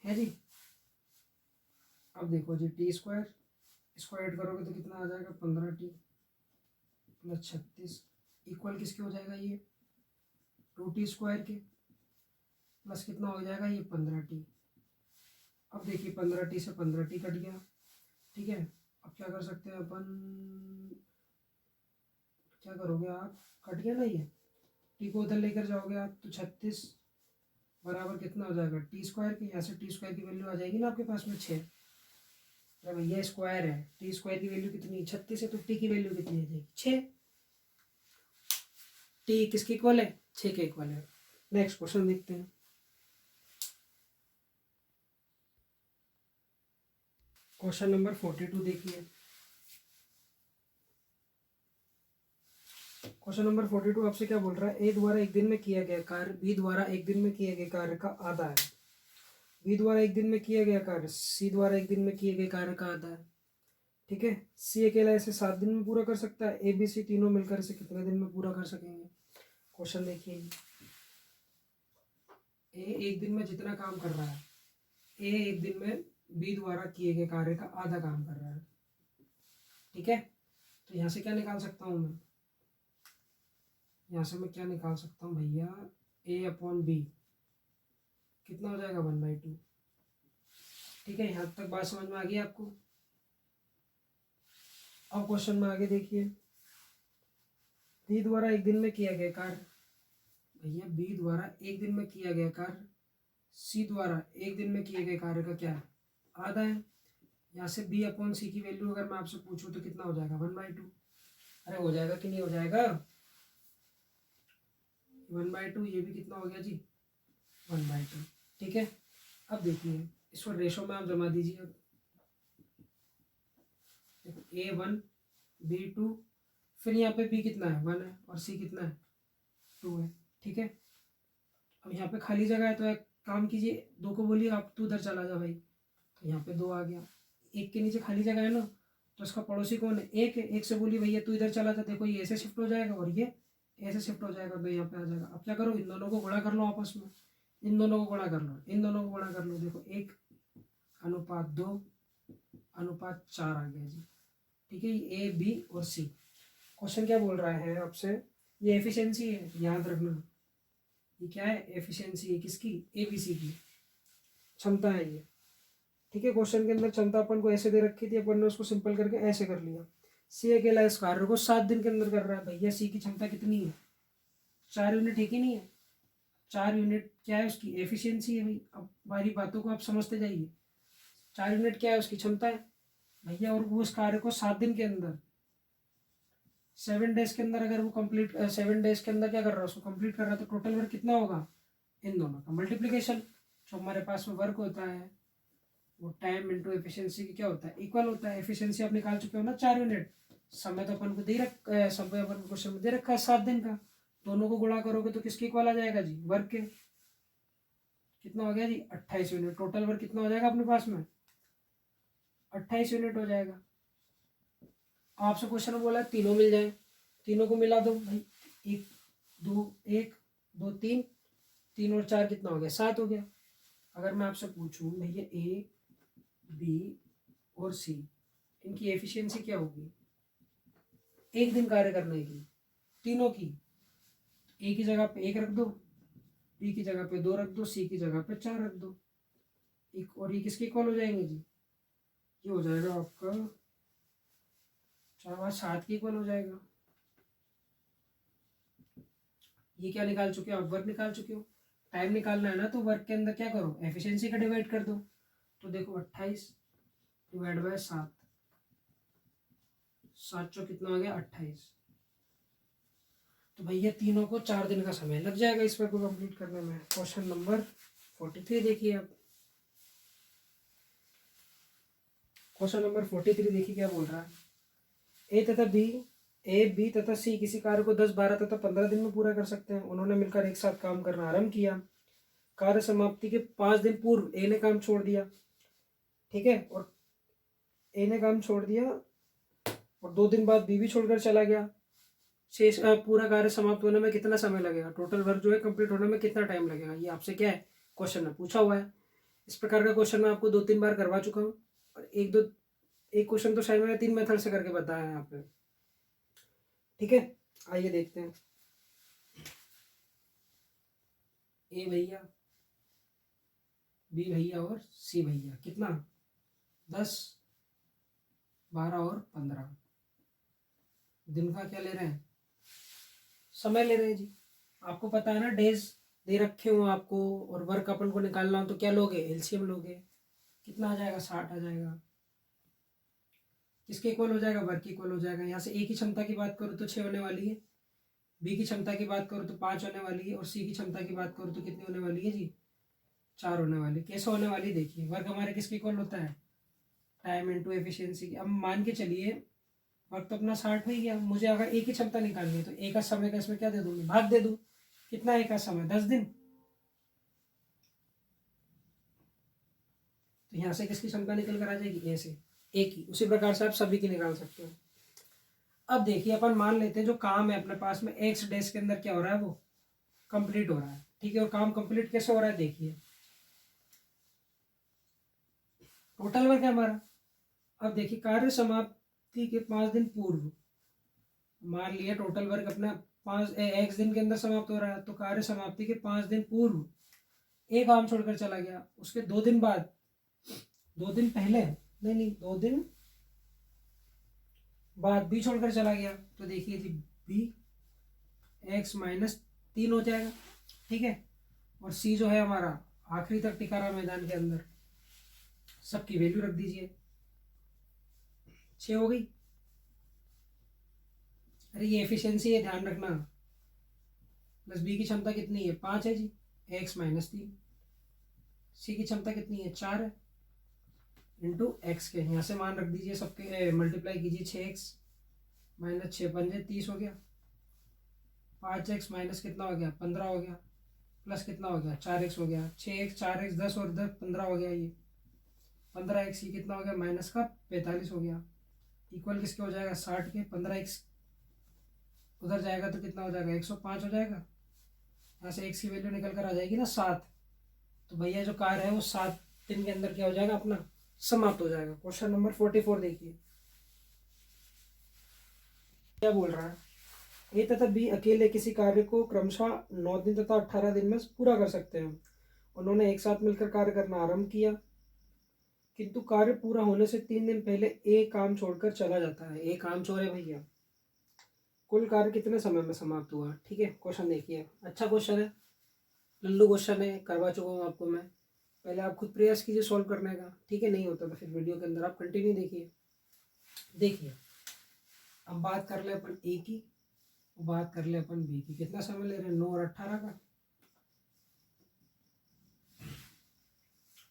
है जी, अब देखो जी टी², इसको ऐड करोगे तो कितना आ जाएगा, 15t +36 इक्वल किसके हो जाएगा, ये 2t² के, प्लस कितना हो जाएगा, ये 15t। अब देखिए 15t से 15t कट गया। ठीक है, अब क्या कर सकते हैं अपन, क्या करोगे आप, कट गया ना ये, टी को उधर लेकर जाओगे आप, तो 36 बराबर कितना हो जाएगा, टी² के। यहाँ से टी² की वैल्यू आ जाएगी ना आपके पास में 6। अरे भैया स्क्वायर है, टी² की वैल्यू कितनी, 36 है, तो टी की वैल्यू कितनी आ जाएगी, 6। टी किसके इक्वल है, 6 के इक्वल है। नेक्स्ट क्वेश्चन देखते हैं। क्वेश्चन नंबर 42 देखिए। क्वेश्चन नंबर 42 आपसे क्या बोल रहा है, ए द्वारा एक दिन में किया गया कार्य बी द्वारा एक दिन में किए गए कार्य का आधा है। बी द्वारा एक दिन में किया गया कार्य सी द्वारा एक दिन में किए गए कार्य का आधा है। ठीक है, सी अकेला इसे 7 दिन में पूरा कर सकता है, ए बी सी तीनों मिलकर इसे कितने दिन में पूरा कर सकेंगे। क्वेश्चन देखिए, ए एक दिन में जितना काम कर रहा है, ए एक दिन में बी द्वारा किए गए कार्य का आधा काम कर रहा है। ठीक है, तो यहाँ से क्या निकाल सकता हूँ मैं, यहाँ से मैं क्या निकाल सकता हूँ भैया, A/B कितना हो जाएगा, 1/2। ठीक है, यहाँ तक बात समझ में आ गई आपको। अब क्वेश्चन में आगे देखिए, बी द्वारा एक दिन में किया गया कार्य, भैया बी द्वारा एक दिन में किया गया कार्य सी द्वारा एक दिन में किए गए कार्य का क्या है, आधा है। यहाँ से B/C की वैल्यू अगर मैं आपसे पूछूं तो कितना हो जाएगा, 1/2। अरे हो जाएगा कि नहीं हो जाएगा, 1/2। ये भी कितना हो गया जी, 1/2। ठीक है, अब देखिए इसको रेशो में आप जमा दीजिए। देखो A1 B2, फिर यहाँ पे B कितना है 1 है और C कितना है 2 है। ठीक है, अब यहाँ पे खाली जगह है तो एक काम कीजिए, 2 को बोलिए आप तू उधर चला जा भाई, तो यहाँ पे 2 आ गया। एक के नीचे खाली जगह है ना, तो इसका पड़ोसी कौन है, एक है। एक से बोलिए भैया तू इधर चला जा, देखो ये ऐसे शिफ्ट हो जाएगा और ये ऐसे शिफ्ट हो जाएगा, तो यहाँ पे आ जाएगा। अब क्या करो, इन दोनों को गुणा कर लो आपस में, इन दोनों को गुणा कर लो, इन दोनों को गुणा कर लो। देखो 1:2:4 आ गया जी। ठीक है, ये A B और C। क्वेश्चन क्या बोल रहा है आपसे, ये एफिशिएंसी है, याद रखना। ये क्या है, एफिशिएंसी है किसकी, ABC की, क्षमता है ये। ठीक है, क्वेश्चन के अंदर क्षमता अपन को ऐसे दे रखी थी, अपन ने उसको सिंपल करके ऐसे कर लिया। सी अकेला इस कार्य को 7 दिन के अंदर कर रहा है। भैया सी की क्षमता कितनी है, 4 यूनिट है कि नहीं है, 4 यूनिट क्या है उसकी एफिशिएंसी है भाई। अब हमारी बातों को आप समझते जाइए, 4 यूनिट क्या है उसकी क्षमता है भैया, और वो उस कार्य को 7 दिन के अंदर 7 डेज के अंदर अगर वो कंप्लीट 7 डेज के अंदर क्या कर रहा है, उसको कंप्लीट कर रहा है, तो टोटल वर्क कितना होगा, इन दोनों का मल्टीप्लीकेशन। जो हमारे पास में वर्क होता है वो टाइम इंटू एफिशिएंसी की क्या होता है, इक्वल होता है। एफिशिएंसी आप निकाल चुके हो ना 4 यूनिट। समय तो अपन को समय अपन को क्वेश्चन में दे रखा है 7 दिन का। दोनों को गुणा करोगे तो किसके इक्वल आ जाएगा जी, वर्क के। कितना हो गया जी, 28 यूनिट। टोटल वर्क कितना हो जाएगा अपने पास में, 28 यूनिट हो जाएगा। आपसे क्वेश्चन में बोला है तीनों मिल जाए, तीनों को मिला दो भाई, 1 2 3 और 4 कितना हो गया, 7 हो गया। अगर मैं आपसे पूछूं भैया A B और C, इनकी एफिशिएंसी क्या होगी एक दिन कार्य करने की, तीनों की। A की जगह पे 1 रख दो, B की जगह पे 2 रख दो, C की जगह पे 4 रख दो, एक और ये किसके इक्वल हो जाएंगे जी, ये हो जाएगा आपका 4 और 7 के इक्वल हो जाएगा। ये क्या निकाल चुके हो आप, वर्क निकाल चुके हो। टाइम निकालना है ना, तो वर्क के अंदर क्या करो, एफिशिएंसी का डिवाइड कर दो। तो देखो 28 डिवाइड बाय 7, 7 चौ कितना हो गया 28। तो भैया तीनों को 4 दिन का समय लग जाएगा इस वर्क को कंप्लीट करने में। क्वेश्चन नंबर 43 देखिए आप, क्वेश्चन नंबर 43 देखिए क्या बोल रहा है। ए बी तथा सी किसी कार्य को 10 12 तथा 15 दिन में पूरा कर सकते हैं। उन्होंने मिलकर एक साथ काम करना आरंभ किया। कार्य समाप्ति के 5 दिन पूर्व ए ने काम छोड़ दिया, ठीक है, और ए ने काम छोड़ दिया और 2 दिन बाद बी भी छोड़कर चला गया। शेष पूरा कार्य समाप्त होने में कितना समय लगेगा, टोटल वर्क जो है कंप्लीट होने में कितना टाइम लगेगा, ये आपसे क्या है क्वेश्चन में पूछा हुआ है। इस प्रकार का क्वेश्चन मैं आपको 2-3 बार करवा चुका हूँ, और एक क्वेश्चन तो शायद मैंने 3 मेथड से करके बताया है यहाँ पे। ठीक है, आइए देखते हैं। ए भैया, बी भैया और सी भैया, कितना 10 12 और 15 दिन का क्या ले रहे हैं, समय ले रहे हैं जी। आपको पता है ना, डेज दे रखे हो आपको, और वर्क अपन को निकालना हो तो क्या लोगे, एलसीएम लोगे। कितना आ जाएगा, 60 आ जाएगा। किसके इक्वल हो जाएगा, वर्क के इक्वल हो जाएगा। यहाँ से ए की क्षमता की बात करूँ तो 6 होने वाली है, बी की क्षमता की बात करूँ तो 5 होने वाली है, और सी की क्षमता की बात करूँ तो कितनी होने वाली है जी, 4 होने वाली। कैसे होने वाली देखिए, वर्क हमारे किसके इक्वल होता है, टाइम इंटू एफिशिएंसी। अब मान के चलिए वर्क तो अपना 60 हो ही गया, मुझे अगर ए की क्षमता निकालनी है तो ए का समय का इसमें क्या दे दूँगी, भाग दे दूँ। कितना ए का समय, 10 दिन। तो यहाँ से किसकी क्षमता निकल कर आ जाएगी, ए से, ए की। उसी प्रकार से आप सभी की निकाल सकते हो। अब देखिए अपन मान लेते हैं जो काम है अपने पास में एक्स डेज के अंदर क्या हो रहा है, वो कंप्लीट हो रहा है। ठीक है, और काम कंप्लीट कैसे हो रहा है देखिए, टोटल वर्क है हमारा। अब देखिए कार्य समाप्ति के 5 दिन पूर्व, मान लिया टोटल वर्क अपना 5 एक्स दिन के अंदर समाप्त हो रहा है, तो कार्य समाप्ति के 5 दिन पूर्व एक काम छोड़कर चला गया। उसके 2 दिन बाद, 2 दिन पहले, नहीं 2 दिन बाद बी छोड़कर चला गया। तो देखिए जी बी x-3 हो जाएगा। ठीक है, और सी जो है हमारा आखिरी तक टिका रहा मैदान के अंदर। सबकी वैल्यू रख दीजिए, 6 हो गई। अरे ये एफिशिएंसी है, ध्यान रखना। प्लस बी की क्षमता कितनी है, 5 है जी, x-3। सी की क्षमता कितनी है, 4 है। इंटू एक्स के, यहाँ से मान रख दीजिए सबके, मल्टीप्लाई कीजिए 6x माइनस 6×5 = 30 हो गया, 5x माइनस कितना हो गया 15 हो गया, प्लस कितना हो गया 4x हो गया, 6x 4x 10 और 10 15 हो गया, ये 15x ये कितना हो गया माइनस का 45 हो गया, इक्वल किसके हो जाएगा 60 के, 15x उधर जाएगा तो कितना हो जाएगा 105 हो जाएगा, यहाँ से x की वैल्यू निकल कर आ जाएगी ना 7। तो भैया जो कार्य है वो 7 दिन के अंदर क्या हो जाएगा अपना समाप्त हो जाएगा। क्वेश्चन नंबर 44 देखिए क्या बोल रहा है, ए तथा बी अकेले किसी कार्य को क्रमशः 9 दिन तथा 18 दिन में पूरा कर सकते हैं। उन्होंने एक साथ मिलकर कार्य करना आरंभ किया, किंतु कार्य पूरा होने से 3 दिन पहले ए काम छोड़कर चला जाता है। ए काम चोर है भैया। कुल कार्य कितने समय में समाप्त हुआ। ठीक है, क्वेश्चन देखिए, अच्छा क्वेश्चन है, लल्लू क्वेश्चन है, करवा चुका हूँ आपको मैं। पहले आप खुद प्रयास कीजिए सॉल्व करने का, ठीक है, नहीं होता तो फिर वीडियो के अंदर आप कंटिन्यू देखिए। देखिए अब बात कर ले अपन ए की, बात कर ले अपन बी की। कितना समय ले रहे हैं 9 और 18 का।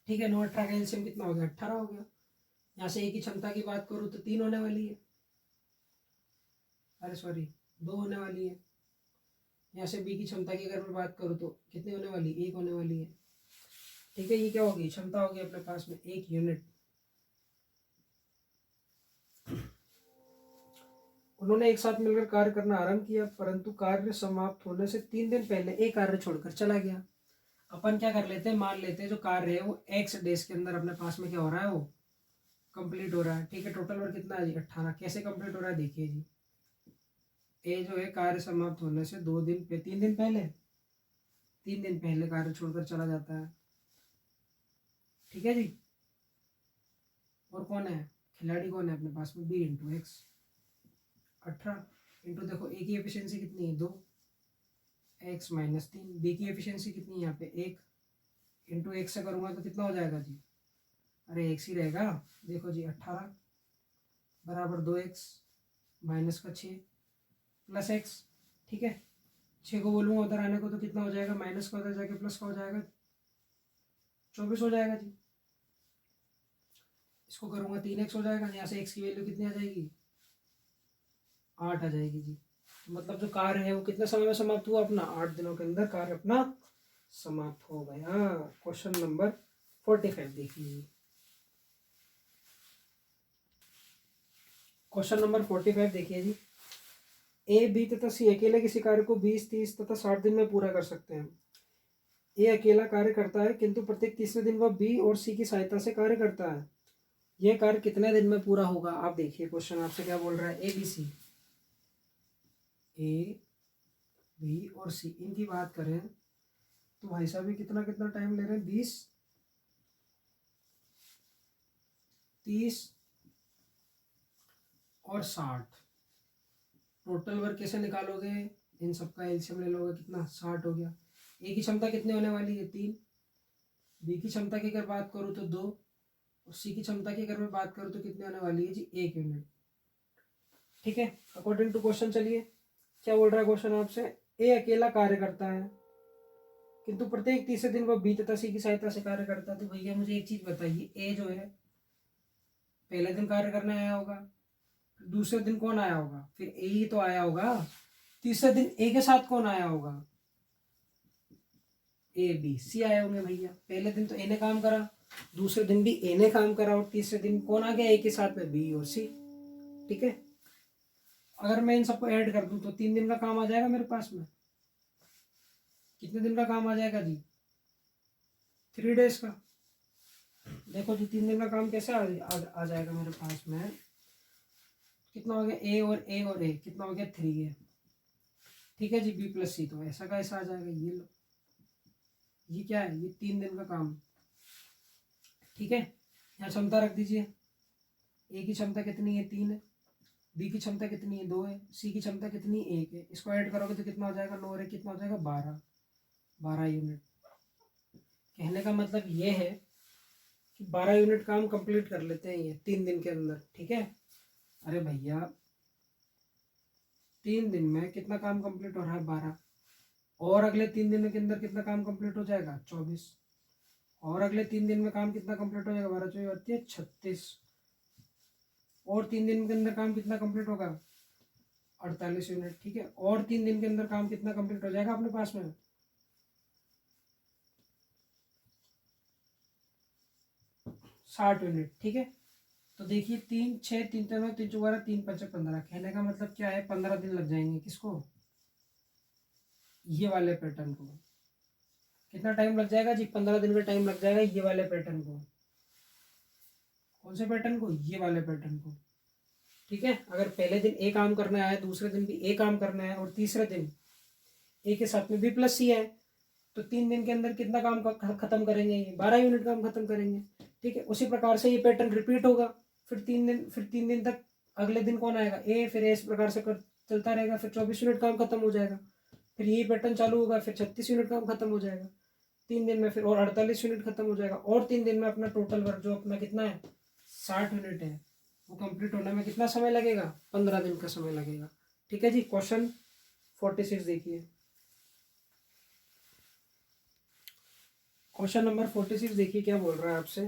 ठीक है, 9 18 का एलसीएम कितना हो गया 18 हो गया। यहाँ से ए की क्षमता की बात करूँ तो 3 होने वाली है, अरे सॉरी 2 होने वाली है। यहाँ से बी की क्षमता की अगर मैं बात करूँ तो कितनी होने वाली 1 होने वाली है। ठीक है, ये क्या होगी क्षमता होगी अपने पास में 1 यूनिट। उन्होंने एक साथ मिलकर कार्य करना आरंभ किया, परंतु कार्य समाप्त होने से 3 दिन पहले एक कार्य छोड़कर चला गया। अपन क्या कर लेते हैं, मान लेते हैं जो कार्य है वो एक्स डेज के अंदर अपने पास में क्या हो रहा है वो कंप्लीट हो रहा है। ठीक है, टोटल वर्क कितना है जी 18। कैसे कंप्लीट हो रहा है देखिए जी, ए जो है कार्य समाप्त होने से 3 दिन पहले 3 दिन पहले कार्य छोड़कर चला जाता है। ठीक है जी, और कौन है खिलाड़ी, कौन है अपने पास में बी इंटू एक्स 18 इंटू देखो ए की एफिशिएंसी कितनी है 2, एक्स माइनस 3, बी की एफिशिएंसी कितनी है यहाँ पे 1, इंटू एक्स से करूँगा तो कितना हो जाएगा जी, अरे एक्स ही रहेगा। देखो जी 18 बराबर 2x माइनस का 6 प्लस एक्स। ठीक है, 6 को बोलूँगा उधर आने को तो कितना हो जाएगा माइनस का उधर जाके प्लस का हो जाएगा 24 हो जाएगा जी। इसको करूँगा 3x हो जाएगा, यहाँ से x की वैल्यू कितनी आ जाएगी 8 आ जाएगी जी। मतलब जो कार्य है वो कितने समय में समाप्त हुआ अपना 8 दिनों के अंदर कार्य अपना समाप्त हो गया। क्वेश्चन नंबर 45 देखिए, क्वेश्चन नंबर 45 देखिए जी, ए बी तथा सी अकेले किसी कार्य को 20 30 तथा 60 दिन में पूरा कर सकते हैं। ए अकेला कार्य करता है किंतु प्रत्येक तीसरे दिन वह बी और सी की सहायता से कार्य करता है। यह कार्य कितने दिन में पूरा होगा। आप देखिए क्वेश्चन आपसे क्या बोल रहा है, A B C, A B और सी इनकी बात करें तो भाई साहब कितना कितना टाइम ले रहे हैं 20 30 और 60। टोटल वर्क कैसे निकालोगे, इन सबका एलसीएम ले लोगे, कितना 60 हो गया। ए की क्षमता कितनी होने वाली है 3, बी की क्षमता की अगर बात करूँ तो 2 और सी की क्षमता की अगर मैं बात करूँ तो कितनी होने वाली है जी 1 यूनिट। ठीक है, अकॉर्डिंग टू क्वेश्चन चलिए क्या बोल रहा है क्वेश्चन आपसे, ए अकेला कार्य करता है किंतु प्रत्येक तीसरे दिन वह बी तथा सी की सहायता से कार्य करता है। तो भैया मुझे एक चीज बताइए, ए जो है पहले दिन कार्य करने आया होगा, दूसरे दिन कौन आया होगा, फिर ए ही तो आया होगा, तीसरे दिन ए के साथ कौन आया होगा, ए बी सी आए होंगे भैया। पहले दिन तो ए ने काम करा, दूसरे दिन भी ए ने काम करा और तीसरे दिन कौन आ गया ए के साथ में बी और सी। ठीक है, अगर मैं इन सबको ऐड कर दूं तो 3 दिन का काम आ जाएगा मेरे पास में। कितने दिन का काम आ जाएगा जी 3 डेज का। देखो जी 3 दिन का काम कैसे आ जाएगा मेरे पास में, कितना हो गया ए और ए कितना हो गया 3 है। ठीक है जी, बी प्लस सी तो ऐसा का ऐसा आ जाएगा। ये लो, ये क्या है, ये 3 दिन का काम। ठीक है, यहाँ क्षमता रख दीजिए, ए की क्षमता कितनी है 3 है, बी की क्षमता कितनी है 2 है, सी की क्षमता कितनी है 1 है। इसको ऐड करोगे तो कितना हो जाएगा 9 है, कितना हो जाएगा 12 यूनिट। कहने का मतलब ये है कि 12 यूनिट काम कंप्लीट कर लेते हैं ये 3 दिन के अंदर। ठीक है, अरे भैया 3 दिन में कितना काम कंप्लीट हो रहा है 12, और अगले 3 दिनों के अंदर कितना काम कंप्लीट हो जाएगा 24, और अगले 3 दिन में काम कितना कंप्लीट हो जाएगा, 12 चौबीस 36, और 3 दिन के अंदर काम कितना कंप्लीट होगा, 48 यूनिट। ठीक है, और 3 दिन के अंदर काम कितना कंप्लीट हो जाएगा अपने पास में, 60 यूनिट। ठीक है, तो देखिए 3 6 3 3 3 4 3 5 15, कहने का मतलब क्या है, 15 दिन लग जाएंगे किसको, ये वाले पैटर्न को। कितना टाइम लग जाएगा जी, 15 दिन का टाइम लग जाएगा ये वाले पैटर्न को। कौन से पैटर्न को, ये वाले पैटर्न को। ठीक है, अगर पहले दिन ए काम करना है, दूसरे दिन भी ए काम करना है, और तीसरे दिन ए के साथ में बी प्लस सी है, तो 3 दिन के अंदर कितना काम खत्म करेंगे, ये 12 यूनिट काम खत्म करेंगे। ठीक है, उसी प्रकार से ये पैटर्न रिपीट होगा, फिर 3 दिन तक अगले दिन कौन आएगा, ए, फिर इस प्रकार से चलता रहेगा, फिर 24 यूनिट काम खत्म हो जाएगा, फिर यही पैटर्न चालू होगा, फिर 36 यूनिट काम खत्म हो जाएगा 3 दिन में, फिर और 48 यूनिट खत्म हो जाएगा, और 3 दिन में अपना टोटल वर्क जो अपना कितना है 60 यूनिट है, वो कंप्लीट होने में कितना समय लगेगा, 15 दिन का समय लगेगा। ठीक है जी, क्वेश्चन 46 देखिए, क्वेश्चन नंबर 46 देखिए क्या बोल रहा है आपसे।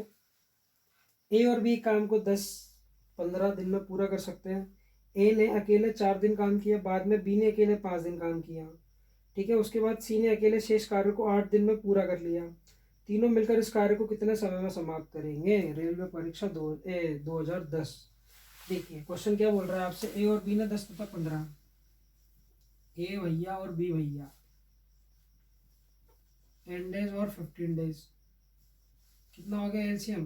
ए और बी काम को 10-15 दिन में पूरा कर सकते हैं। ए ने अकेले 4 दिन काम किया, बाद में बी ने अकेले 5 दिन काम किया। ठीक है, उसके बाद सी ने अकेले शेष कार्य को 8 दिन में पूरा कर लिया। तीनों मिलकर इस कार्य को कितने समय में समाप्त करेंगे, रेलवे परीक्षा 2010। देखिए क्वेश्चन क्या बोल रहा है आपसे, ए और बी ने 10 तथा 15, ए भैया और बी भैया 10 डेज और 15 डेज, कितना हो गया एलसीएम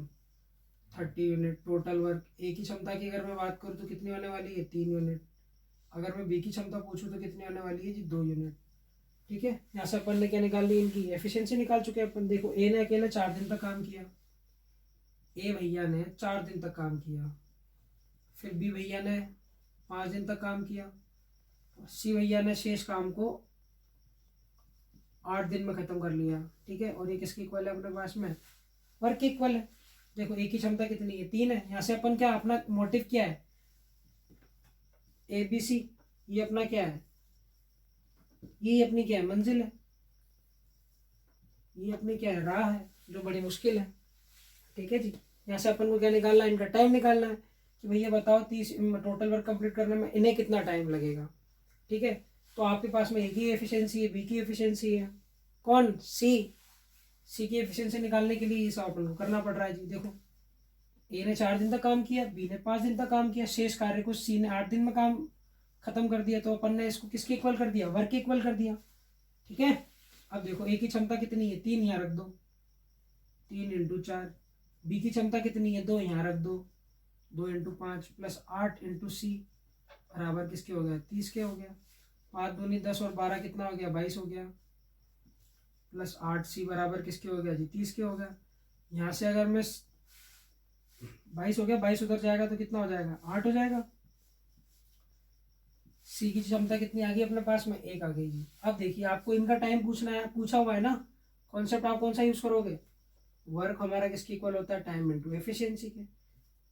30 यूनिट। टोटल वर्क ए की क्षमता की अगर मैं बात करूँ तो कितनी होने वाली है, 3 यूनिट। अगर मैं बी की क्षमता पूछूँ तो कितनी होने वाली है जी, 2 यूनिट। ठीक है, यहाँ से अपन ने क्या निकाल ली, इनकी एफिशिएंसी निकाल चुके हैं अपन। देखो ए ने अकेले 4 दिन तक काम किया, ए भैया ने 4 दिन तक काम किया, फिर बी भैया ने 5 दिन तक काम किया, सी भैया ने शेष काम को 8 दिन में खत्म कर लिया। ठीक है, और ये किसकी इक्वल है अपने पास में, वर्क की इक्वल है। देखो ए की क्षमता कितनी है, 3 है। यहाँ से अपन क्या, अपना मोटिव क्या है, ए बी सी, ये अपना क्या है, ये अपनी क्या है, मंजिल है, ये अपनी क्या है, राह है, जो बड़ी मुश्किल है। ठीक है जी, यहाँ से अपन को क्या निकालना है, इनका टाइम निकालना है कि भैया बताओ 30 टोटल वर्क कंप्लीट करने में इन्हें कितना टाइम लगेगा। ठीक है, तो आपके पास में ए की एफिशिएंसी है, बी की एफिशिएंसी है, कौन, सी की एफिशिएंसी निकालने के लिए ये सब अपन को करना पड़ रहा है जी। देखो ए ने 4 दिन तक काम किया, बी ने 5 दिन तक काम किया, शेष कार्य को सी ने 8 दिन में काम खत्म कर दिया, तो अपन ने इसको किसके इक्वल कर दिया, वर्क के इक्वल कर दिया। ठीक है, अब देखो ए की क्षमता कितनी है, 3, यहाँ रख दो, 3 × 4। बी की क्षमता कितनी है, 2, यहाँ रख दो, 2 × 5 प्लस 8 × सी बराबर किसके हो गया, 30 के हो गया। 5 दूनी 10 और 12 कितना हो गया, 22 हो गया, प्लस 8 सी बराबर किसके हो गया जी, 30 के हो गया। यहाँ से अगर मैं 22 हो गया, 22 उधर जाएगा तो कितना हो जाएगा, 8 हो जाएगा। सी की क्षमता कितनी आ गई अपने पास में, 1 आ गई जी। अब देखिए आपको इनका टाइम पूछना है, पूछा हुआ है ना, कॉन्सेप्ट आप कौन सा यूज करोगे, वर्क हमारा किसके इक्वल होता है, टाइम इनटू एफिशिएंसी के।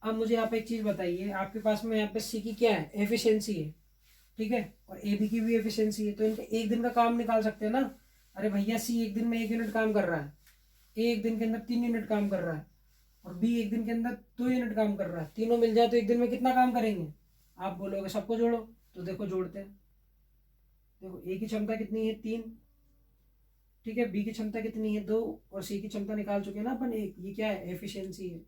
अब मुझे आप एक चीज बताइए, आपके पास में यहाँ पे सी की क्या है, एफिशिएंसी है। ठीक है, और ए बी की भी एफिशिएंसी है, तो इनका एक दिन का काम निकाल सकते हैं ना। अरे भैया सी एक दिन में 1 यूनिट काम कर रहा है, ए एक दिन के अंदर 3 यूनिट काम कर रहा है, और बी एक दिन के अंदर 2 यूनिट काम कर रहा है, तीनों मिल जाए तो एक दिन में कितना काम करेंगे। आप बोलोगे सबको जोड़ो, तो देखो जोड़ते हैं। देखो ए की क्षमता कितनी है, 3। ठीक है, बी की क्षमता कितनी है, 2, और सी की क्षमता निकाल चुके हैं ना अपन, 1। ये क्या है, एफिशिएंसी है।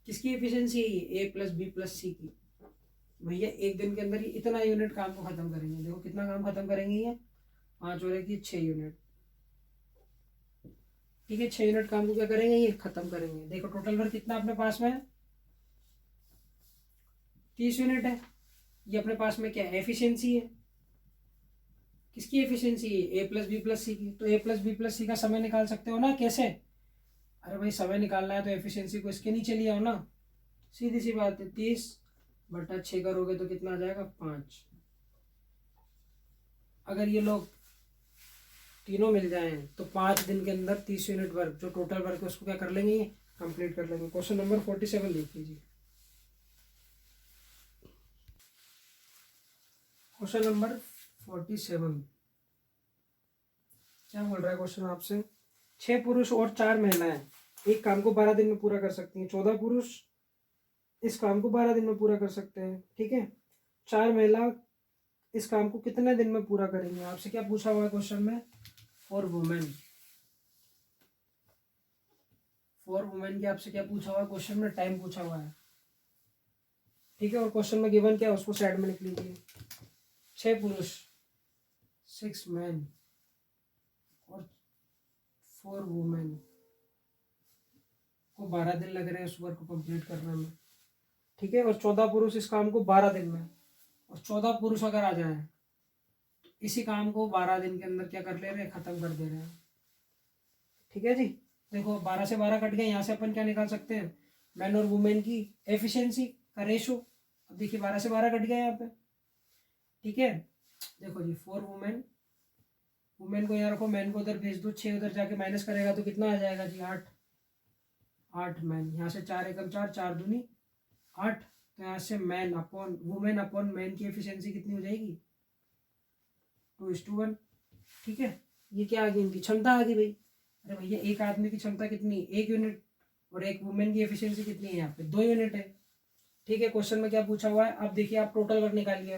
किसकी एफिशिएंसी है, ये ए प्लस बी प्लस सी की। भैया एक दिन के अंदर ही इतना यूनिट काम को खत्म करेंगे। देखो कितना काम खत्म करेंगे ये, 5 और 1 6 यूनिट। ठीक है, 6 यूनिट काम को क्या करेंगे, ये खत्म करेंगे। देखो टोटल वर्क कितना अपने पास में है, 30 यूनिट है। ये अपने पास में क्या है, एफिशिएंसी है। किसकी एफिशिएंसी है, ए प्लस बी प्लस सी की। तो ए प्लस बी प्लस सी का समय निकाल सकते हो ना, कैसे, अरे भाई समय निकालना है तो एफिशिएंसी को इसके नीचे लिया हो ना, सीधी सी बात है। 30/6 करोगे तो कितना आ जाएगा, 5। अगर ये लोग तीनों मिल जाएं तो 5 दिन के अंदर 30 यूनिट वर्क, जो टोटल वर्क है उसको क्या कर लेंगे, ये कंप्लीट कर लेंगे। क्वेश्चन नंबर 47 देख लीजिए। क्वेश्चन नंबर 47 क्या बोल रहा है क्वेश्चन आपसे, 6 पुरुष और 4 महिलाएं एक काम को 12 दिन में पूरा कर सकती हैं। 14 पुरुष इस काम को 12 दिन में पूरा कर सकते हैं। ठीक है, 4 महिला इस काम को कितने दिन में पूरा करेंगे? आपसे क्या पूछा हुआ है क्वेश्चन में? फॉर वुमेन की आपसे क्या पूछा हुआ है क्वेश्चन में? टाइम पूछा हुआ है। ठीक है, और क्वेश्चन में गिवन क्या है उसको साइड में लिख लीजिए। 6 पुरुष 6 मैन और 4 वुमेन को 12 दिन लग रहे हैं उस वर्क को कंप्लीट करने में। ठीक है, और 14 पुरुष इस काम को 12 दिन में, और 14 पुरुष अगर आ जाए तो इसी काम को 12 दिन के अंदर क्या कर ले रहे हैं? खत्म कर दे रहे हैं। ठीक है जी, देखो 12 से 12 कट गए। यहाँ से अपन क्या निकाल सकते हैं? मैन और वुमेन की एफिशिएंसी का रेशो। अब देखिए 12 से 12 कट गए यहाँ पे। ठीक है, देखो जी 4 वुमेन को यहाँ रखो, मैन को उधर भेज दो, 6 उधर जाके माइनस करेगा तो कितना आ जाएगा जी? 8 मैन। यहाँ से 4 एकम 4, 4 दूनी 8। तो यहाँ से वुमेन अपॉन मैन की एफिशिएंसी कितनी हो जाएगी? 2:1। ठीक है, ये क्या आ गई? इनकी क्षमता आ गई भाई। अरे भैया एक आदमी की क्षमता कितनी? 1 यूनिट, और एक वुमेन की एफिशिएंसी कितनी है? यहाँ पे 2 यूनिट है। ठीक है, क्वेश्चन में क्या पूछा हुआ है? अब देखिए आप टोटल वर्क निकालिए।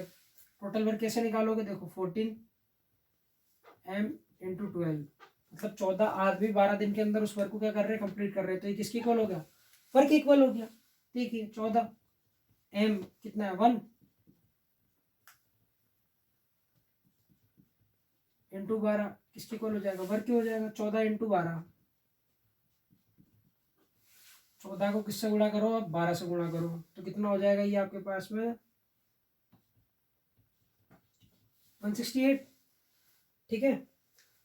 टोटल वर्क कैसे निकालोगे? देखो 14m × 12, मतलब 14 आदमी 12 दिन के अंदर उस वर्क को क्या कर रहे हैं? कंप्लीट कर रहे हैं। तो ये किसके इक्वल हो गया? वर्क इक्वल हो गया। देखिए 14 m कितना है? 1 × 12 किसके इक्वल हो जाएगा? वर्क हो जाएगा। 14 × 12, 14 को किससे गुणा करो? अब 12 से गुणा करो तो कितना हो जाएगा? ये आपके पास में 168। ठीक है,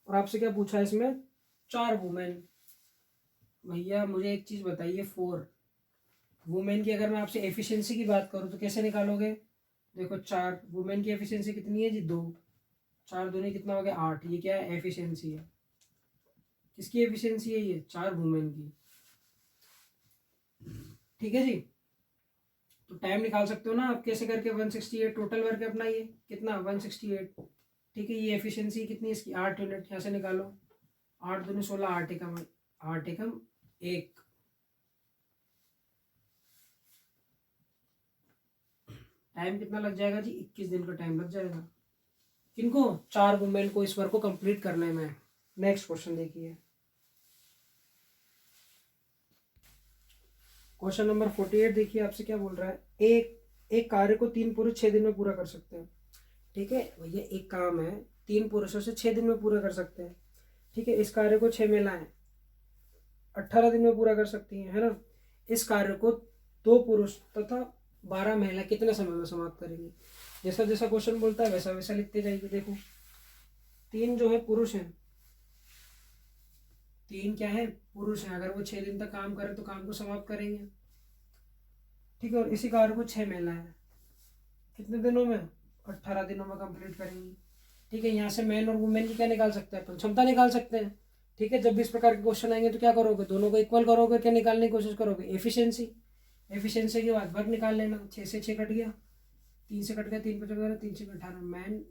और आपसे क्या पूछा है इसमें? 4 वुमेन। भैया मुझे एक चीज बताइए, 4 वुमेन की अगर मैं आपसे एफिशिएंसी की बात करूं तो कैसे निकालोगे? देखो 4 वुमेन की एफिशिएंसी कितनी है जी? 2। 4 दूनी कितना हो गया? 8। ये क्या है? एफिशिएंसी है। किसकी एफिशिएंसी है? ये 4 वुमेन की। ठीक है जी, तो टाइम निकाल सकते हो ना आप कैसे करके? 168 टोटल वर्क है अपना, ये कितना? 168। ठीक है, ये एफिशिएंसी कितनी है इसकी? 8 यूनिट। यहाँ से निकालो, 8 दूनी 16, 8 एकम 1। टाइम कितना लग जाएगा जी? 21 दिन का टाइम लग जाएगा। किनको? 4 वुमेन को इस वर्क को कंप्लीट करने में। नेक्स्ट क्वेश्चन देखिए, क्वेश्चन नंबर 48। देखिए आपसे क्या बोल रहा है? एक कार्य को 3 पुरुष 6 दिन में पूरा कर सकते हैं। ठीक है भैया, एक काम है 3 पुरुषों से 6 दिन में पूरा कर सकते हैं। ठीक है, इस कार्य को 6 महिलाएं 18 दिन में पूरा कर सकती हैं, है ना? इस कार्य को 2 पुरुष तथा 12 महिला कितने समय में समाप्त करेंगे? जैसा जैसा क्वेश्चन बोलता है वैसा वैसा लिखते जाइए। देखो 3 जो है पुरुष हैं, 3 क्या है? पुरुष हैं। अगर वो 6 दिन तक काम करें तो काम को समाप्त करेंगे। ठीक है, और इसी कार्य को 6 महिलाएं कितने दिनों में? 18 दिनों में कंप्लीट करेंगी। ठीक है, यहाँ से मैन और वुमेन की क्या निकाल सकते हैं अपन? क्षमता निकाल सकते हैं। ठीक है, जब भी इस प्रकार के क्वेश्चन आएंगे तो क्या करोगे? दोनों को इक्वल करोगे, क्या निकालने की कोशिश करोगे? एफिशिएंसी। एफिशिएंसी के बाद वर्क निकाल लेना। 6 से 6 कट गया, 3 से कट गया, 3 5 12, 3 6 18। मैन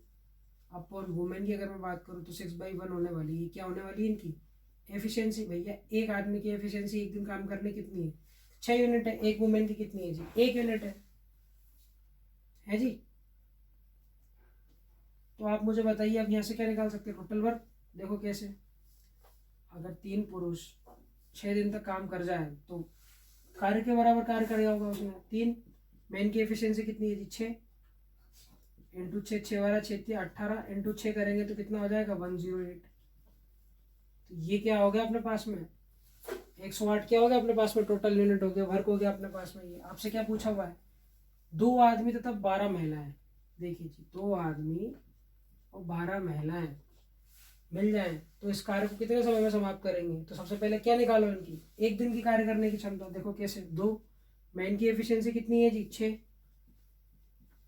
अपॉन वुमेन की अगर मैं बात करूँ तो 6/1 होने वाली है। क्या होने वाली है इनकी? एफिशिएंसी। भैया एक आदमी की एफिशिएंसी एक दिन काम करने कितनी है? 6 यूनिट है। एक वुमेन की कितनी है जी? 1 यूनिट है जी। तो आप मुझे बताइए अब यहाँ से क्या निकाल सकते हैं? Total work. देखो कैसे, अगर 3 पुरुष 6 दिन तक काम कर जाए तो कार्य के बराबर कार्य करेगा होगा उसने। 3 मैन की एफिशिएंसी कितनी है जी? 6 इंटू 6, 6 12 6 18 इंटू 6 करेंगे तो कितना हो जाएगा? 108। तो ये क्या हो गया अपने पास में? 108 क्या हो गया अपने पास में? टोटल यूनिट हो गया, वर्क हो गया अपने पास में। ये आपसे क्या पूछा हुआ है? 2 आदमी तथा 12 महिलाएं। देखिए जी 2 आदमी और 12 महिलाएं मिल जाए तो इस कार्य को कितने समय में समाप्त करेंगे? तो सबसे पहले क्या निकालो इनकी? एक दिन की कार्य करने की क्षमता। देखो कैसे? 2 मैन की एफिशिएंसी कितनी है जी? 6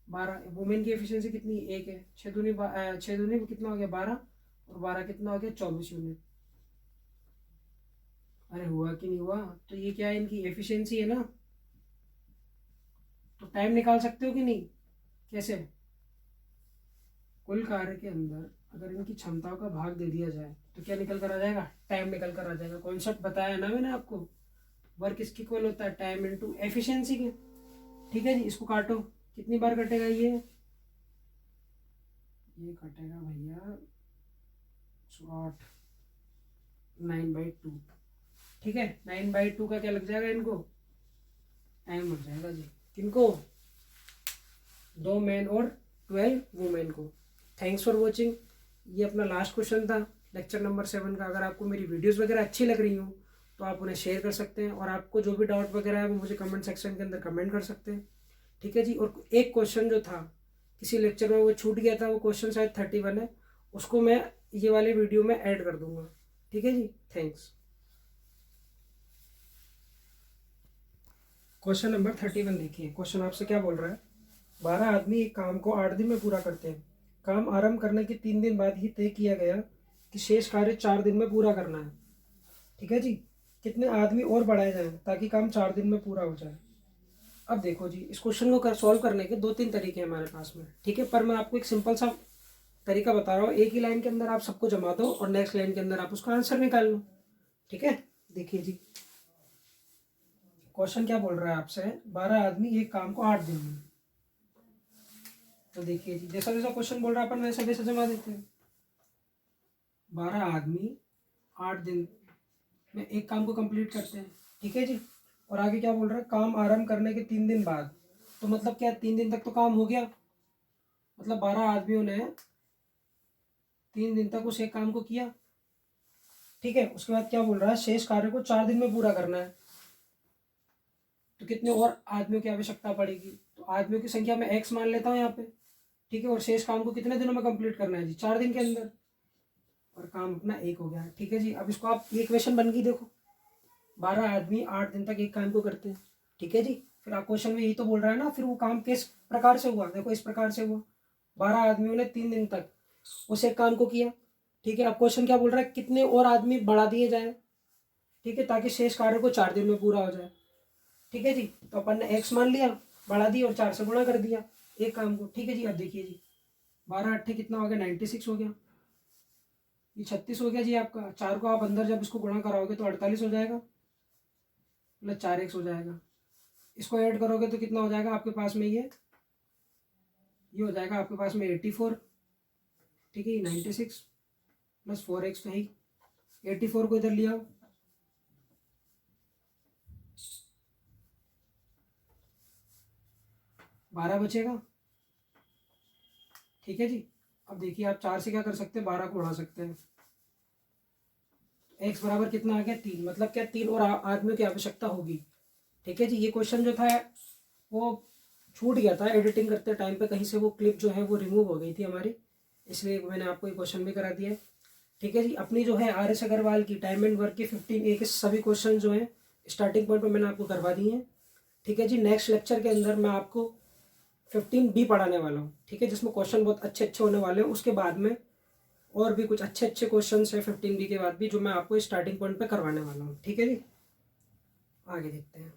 12। वुमेन की एफिशिएंसी कितनी है? 1 है। 6 दूनी 6 दूनी कितना हो गया? 12, और 12 कितना हो गया? 24 यूनिट। अरे हुआ कि नहीं हुआ? तो ये क्या है? इनकी एफिशिएंसी है ना। तो टाइम निकाल सकते हो कि नहीं? कैसे? कुल कार्य के अंदर अगर इनकी क्षमताओं का भाग दे दिया जाए तो क्या निकल कर आ जाएगा, टाइम निकल कर आ जाएगा। कॉन्सेप्ट बताया ना मैंने आपको, वर्क किसकी इक्वल होता है, टाइम इनटू एफिशिएंसी के। ठीक है जी, इसको काटो, कितनी बार कटेगा ये कटेगा भैया 8, 9/2। ठीक है, 9/2 का क्या लग जाएगा इनको, टाइम लग जाएगा जी। किनको, 2 मैन और 12 वुमेन को। Thanks for watching. ये अपना लास्ट क्वेश्चन था लेक्चर नंबर 7 का। अगर आपको मेरी वीडियोस वगैरह अच्छी लग रही हो तो आप उन्हें शेयर कर सकते हैं, और आपको जो भी डाउट वगैरह है वो मुझे कमेंट सेक्शन के अंदर कमेंट कर सकते हैं। ठीक है जी। और एक क्वेश्चन जो था किसी लेक्चर में वो छूट गया था, वो क्वेश्चन शायद 31 है, उसको मैं ये वाले वीडियो में ऐड कर दूंगा। ठीक है जी, थैंक्स। क्वेश्चन नंबर 31 देखिए, क्वेश्चन आपसे क्या बोल रहा है, 12 आदमी एक काम को 8 दिन में पूरा करते हैं। काम आरंभ करने के 3 दिन बाद ही तय किया गया कि शेष कार्य 4 दिन में पूरा करना है। ठीक है जी, कितने आदमी और बढ़ाए जाएं ताकि काम 4 दिन में पूरा हो जाए। अब देखो जी, इस क्वेश्चन को सॉल्व करने के 2-3 तरीके हैं हमारे पास में। ठीक है, पर मैं आपको एक सिंपल सा तरीका बता रहा हूँ, एक ही लाइन के अंदर आप सबको जमा दो और नेक्स्ट लाइन के अंदर आप उसका आंसर निकाल लो। ठीक है, देखिए जी, क्वेश्चन क्या बोल रहा है आपसे, 12 आदमी एक काम को 8 दिन में। तो देखिए जी, जैसा जैसा क्वेश्चन बोल रहा है अपन वैसे वैसे जमा देते हैं। 12 आदमी 8 दिन में एक काम को कंप्लीट करते हैं। ठीक है जी, और आगे क्या बोल रहा है, काम आरंभ करने के 3 दिन बाद। तो मतलब क्या, 3 दिन तक तो काम हो गया, मतलब 12 आदमियों ने 3 दिन तक उस एक काम को किया। ठीक है, उसके बाद क्या बोल रहा है, शेष कार्य को 4 दिन में पूरा करना है। तो कितने और आदमियों की आवश्यकता पड़ेगी, तो आदमियों की संख्या मैं x मान लेता हूँ यहाँ पे। ठीक है, और शेष काम को कितने दिनों में कंप्लीट करना है जी, 4 दिन के अंदर, और काम अपना एक हो गया। ठीक है जी, अब इसको आप ये इक्वेशन बन गई देखो, 12 आदमी 8 दिन तक एक काम को करते हैं। ठीक है जी, फिर आप क्वेश्चन में यही तो बोल रहा है ना, फिर वो काम किस प्रकार से हुआ, देखो इस प्रकार से हुआ, 12 आदमियों ने 3 दिन तक उस एक काम को किया। ठीक है, अब क्वेश्चन क्या बोल रहा है, कितने और आदमी बढ़ा दिए जाए, ठीक है, ताकि शेष कार्य को 4 दिन में पूरा हो जाए। ठीक है जी, तो अपन ने x मान लिया, बढ़ा दिया और 4 से गुणा कर दिया एक काम को। ठीक है जी, अब देखिए जी, 12 8 कितना हो गया, 96 हो गया, ये 36 हो गया जी आपका। 4 को आप अंदर जब इसको गुणा कराओगे तो 48 हो जाएगा, मतलब 4x हो जाएगा। इसको ऐड करोगे तो कितना हो जाएगा आपके पास में, ये हो जाएगा आपके पास में 84। ठीक है, 96 प्लस 4x तो है ही, 84 को इधर लिया, 12 बचेगा। ठीक है जी, अब देखिए आप 4 से क्या कर सकते हैं, 12 को बढ़ा सकते हैं। x बराबर कितना आ गया, 3, मतलब क्या 3 और आदमियों की आवश्यकता होगी। ठीक है जी, ये क्वेश्चन जो था वो छूट गया था एडिटिंग करते टाइम पे, कहीं से वो क्लिप जो है वो रिमूव हो गई थी हमारी, इसलिए मैंने आपको ये क्वेश्चन भी करा दिया है। ठीक है जी, अपनी जो है RS अग्रवाल की टाइम एंड वर्क की 15A के सभी क्वेश्चन जो हैं स्टार्टिंग पॉइंट पर मैंने आपको करवा दिए हैं। ठीक है जी, नेक्स्ट लेक्चर के अंदर मैं आपको 15B पढ़ाने वाला हूँ। ठीक है, जिसमें क्वेश्चन बहुत अच्छे अच्छे होने वाले हैं। उसके बाद में और भी कुछ अच्छे अच्छे क्वेश्चन है 15B के बाद भी, जो मैं आपको स्टार्टिंग पॉइंट पे करवाने वाला हूँ। ठीक है जी, आगे देखते हैं।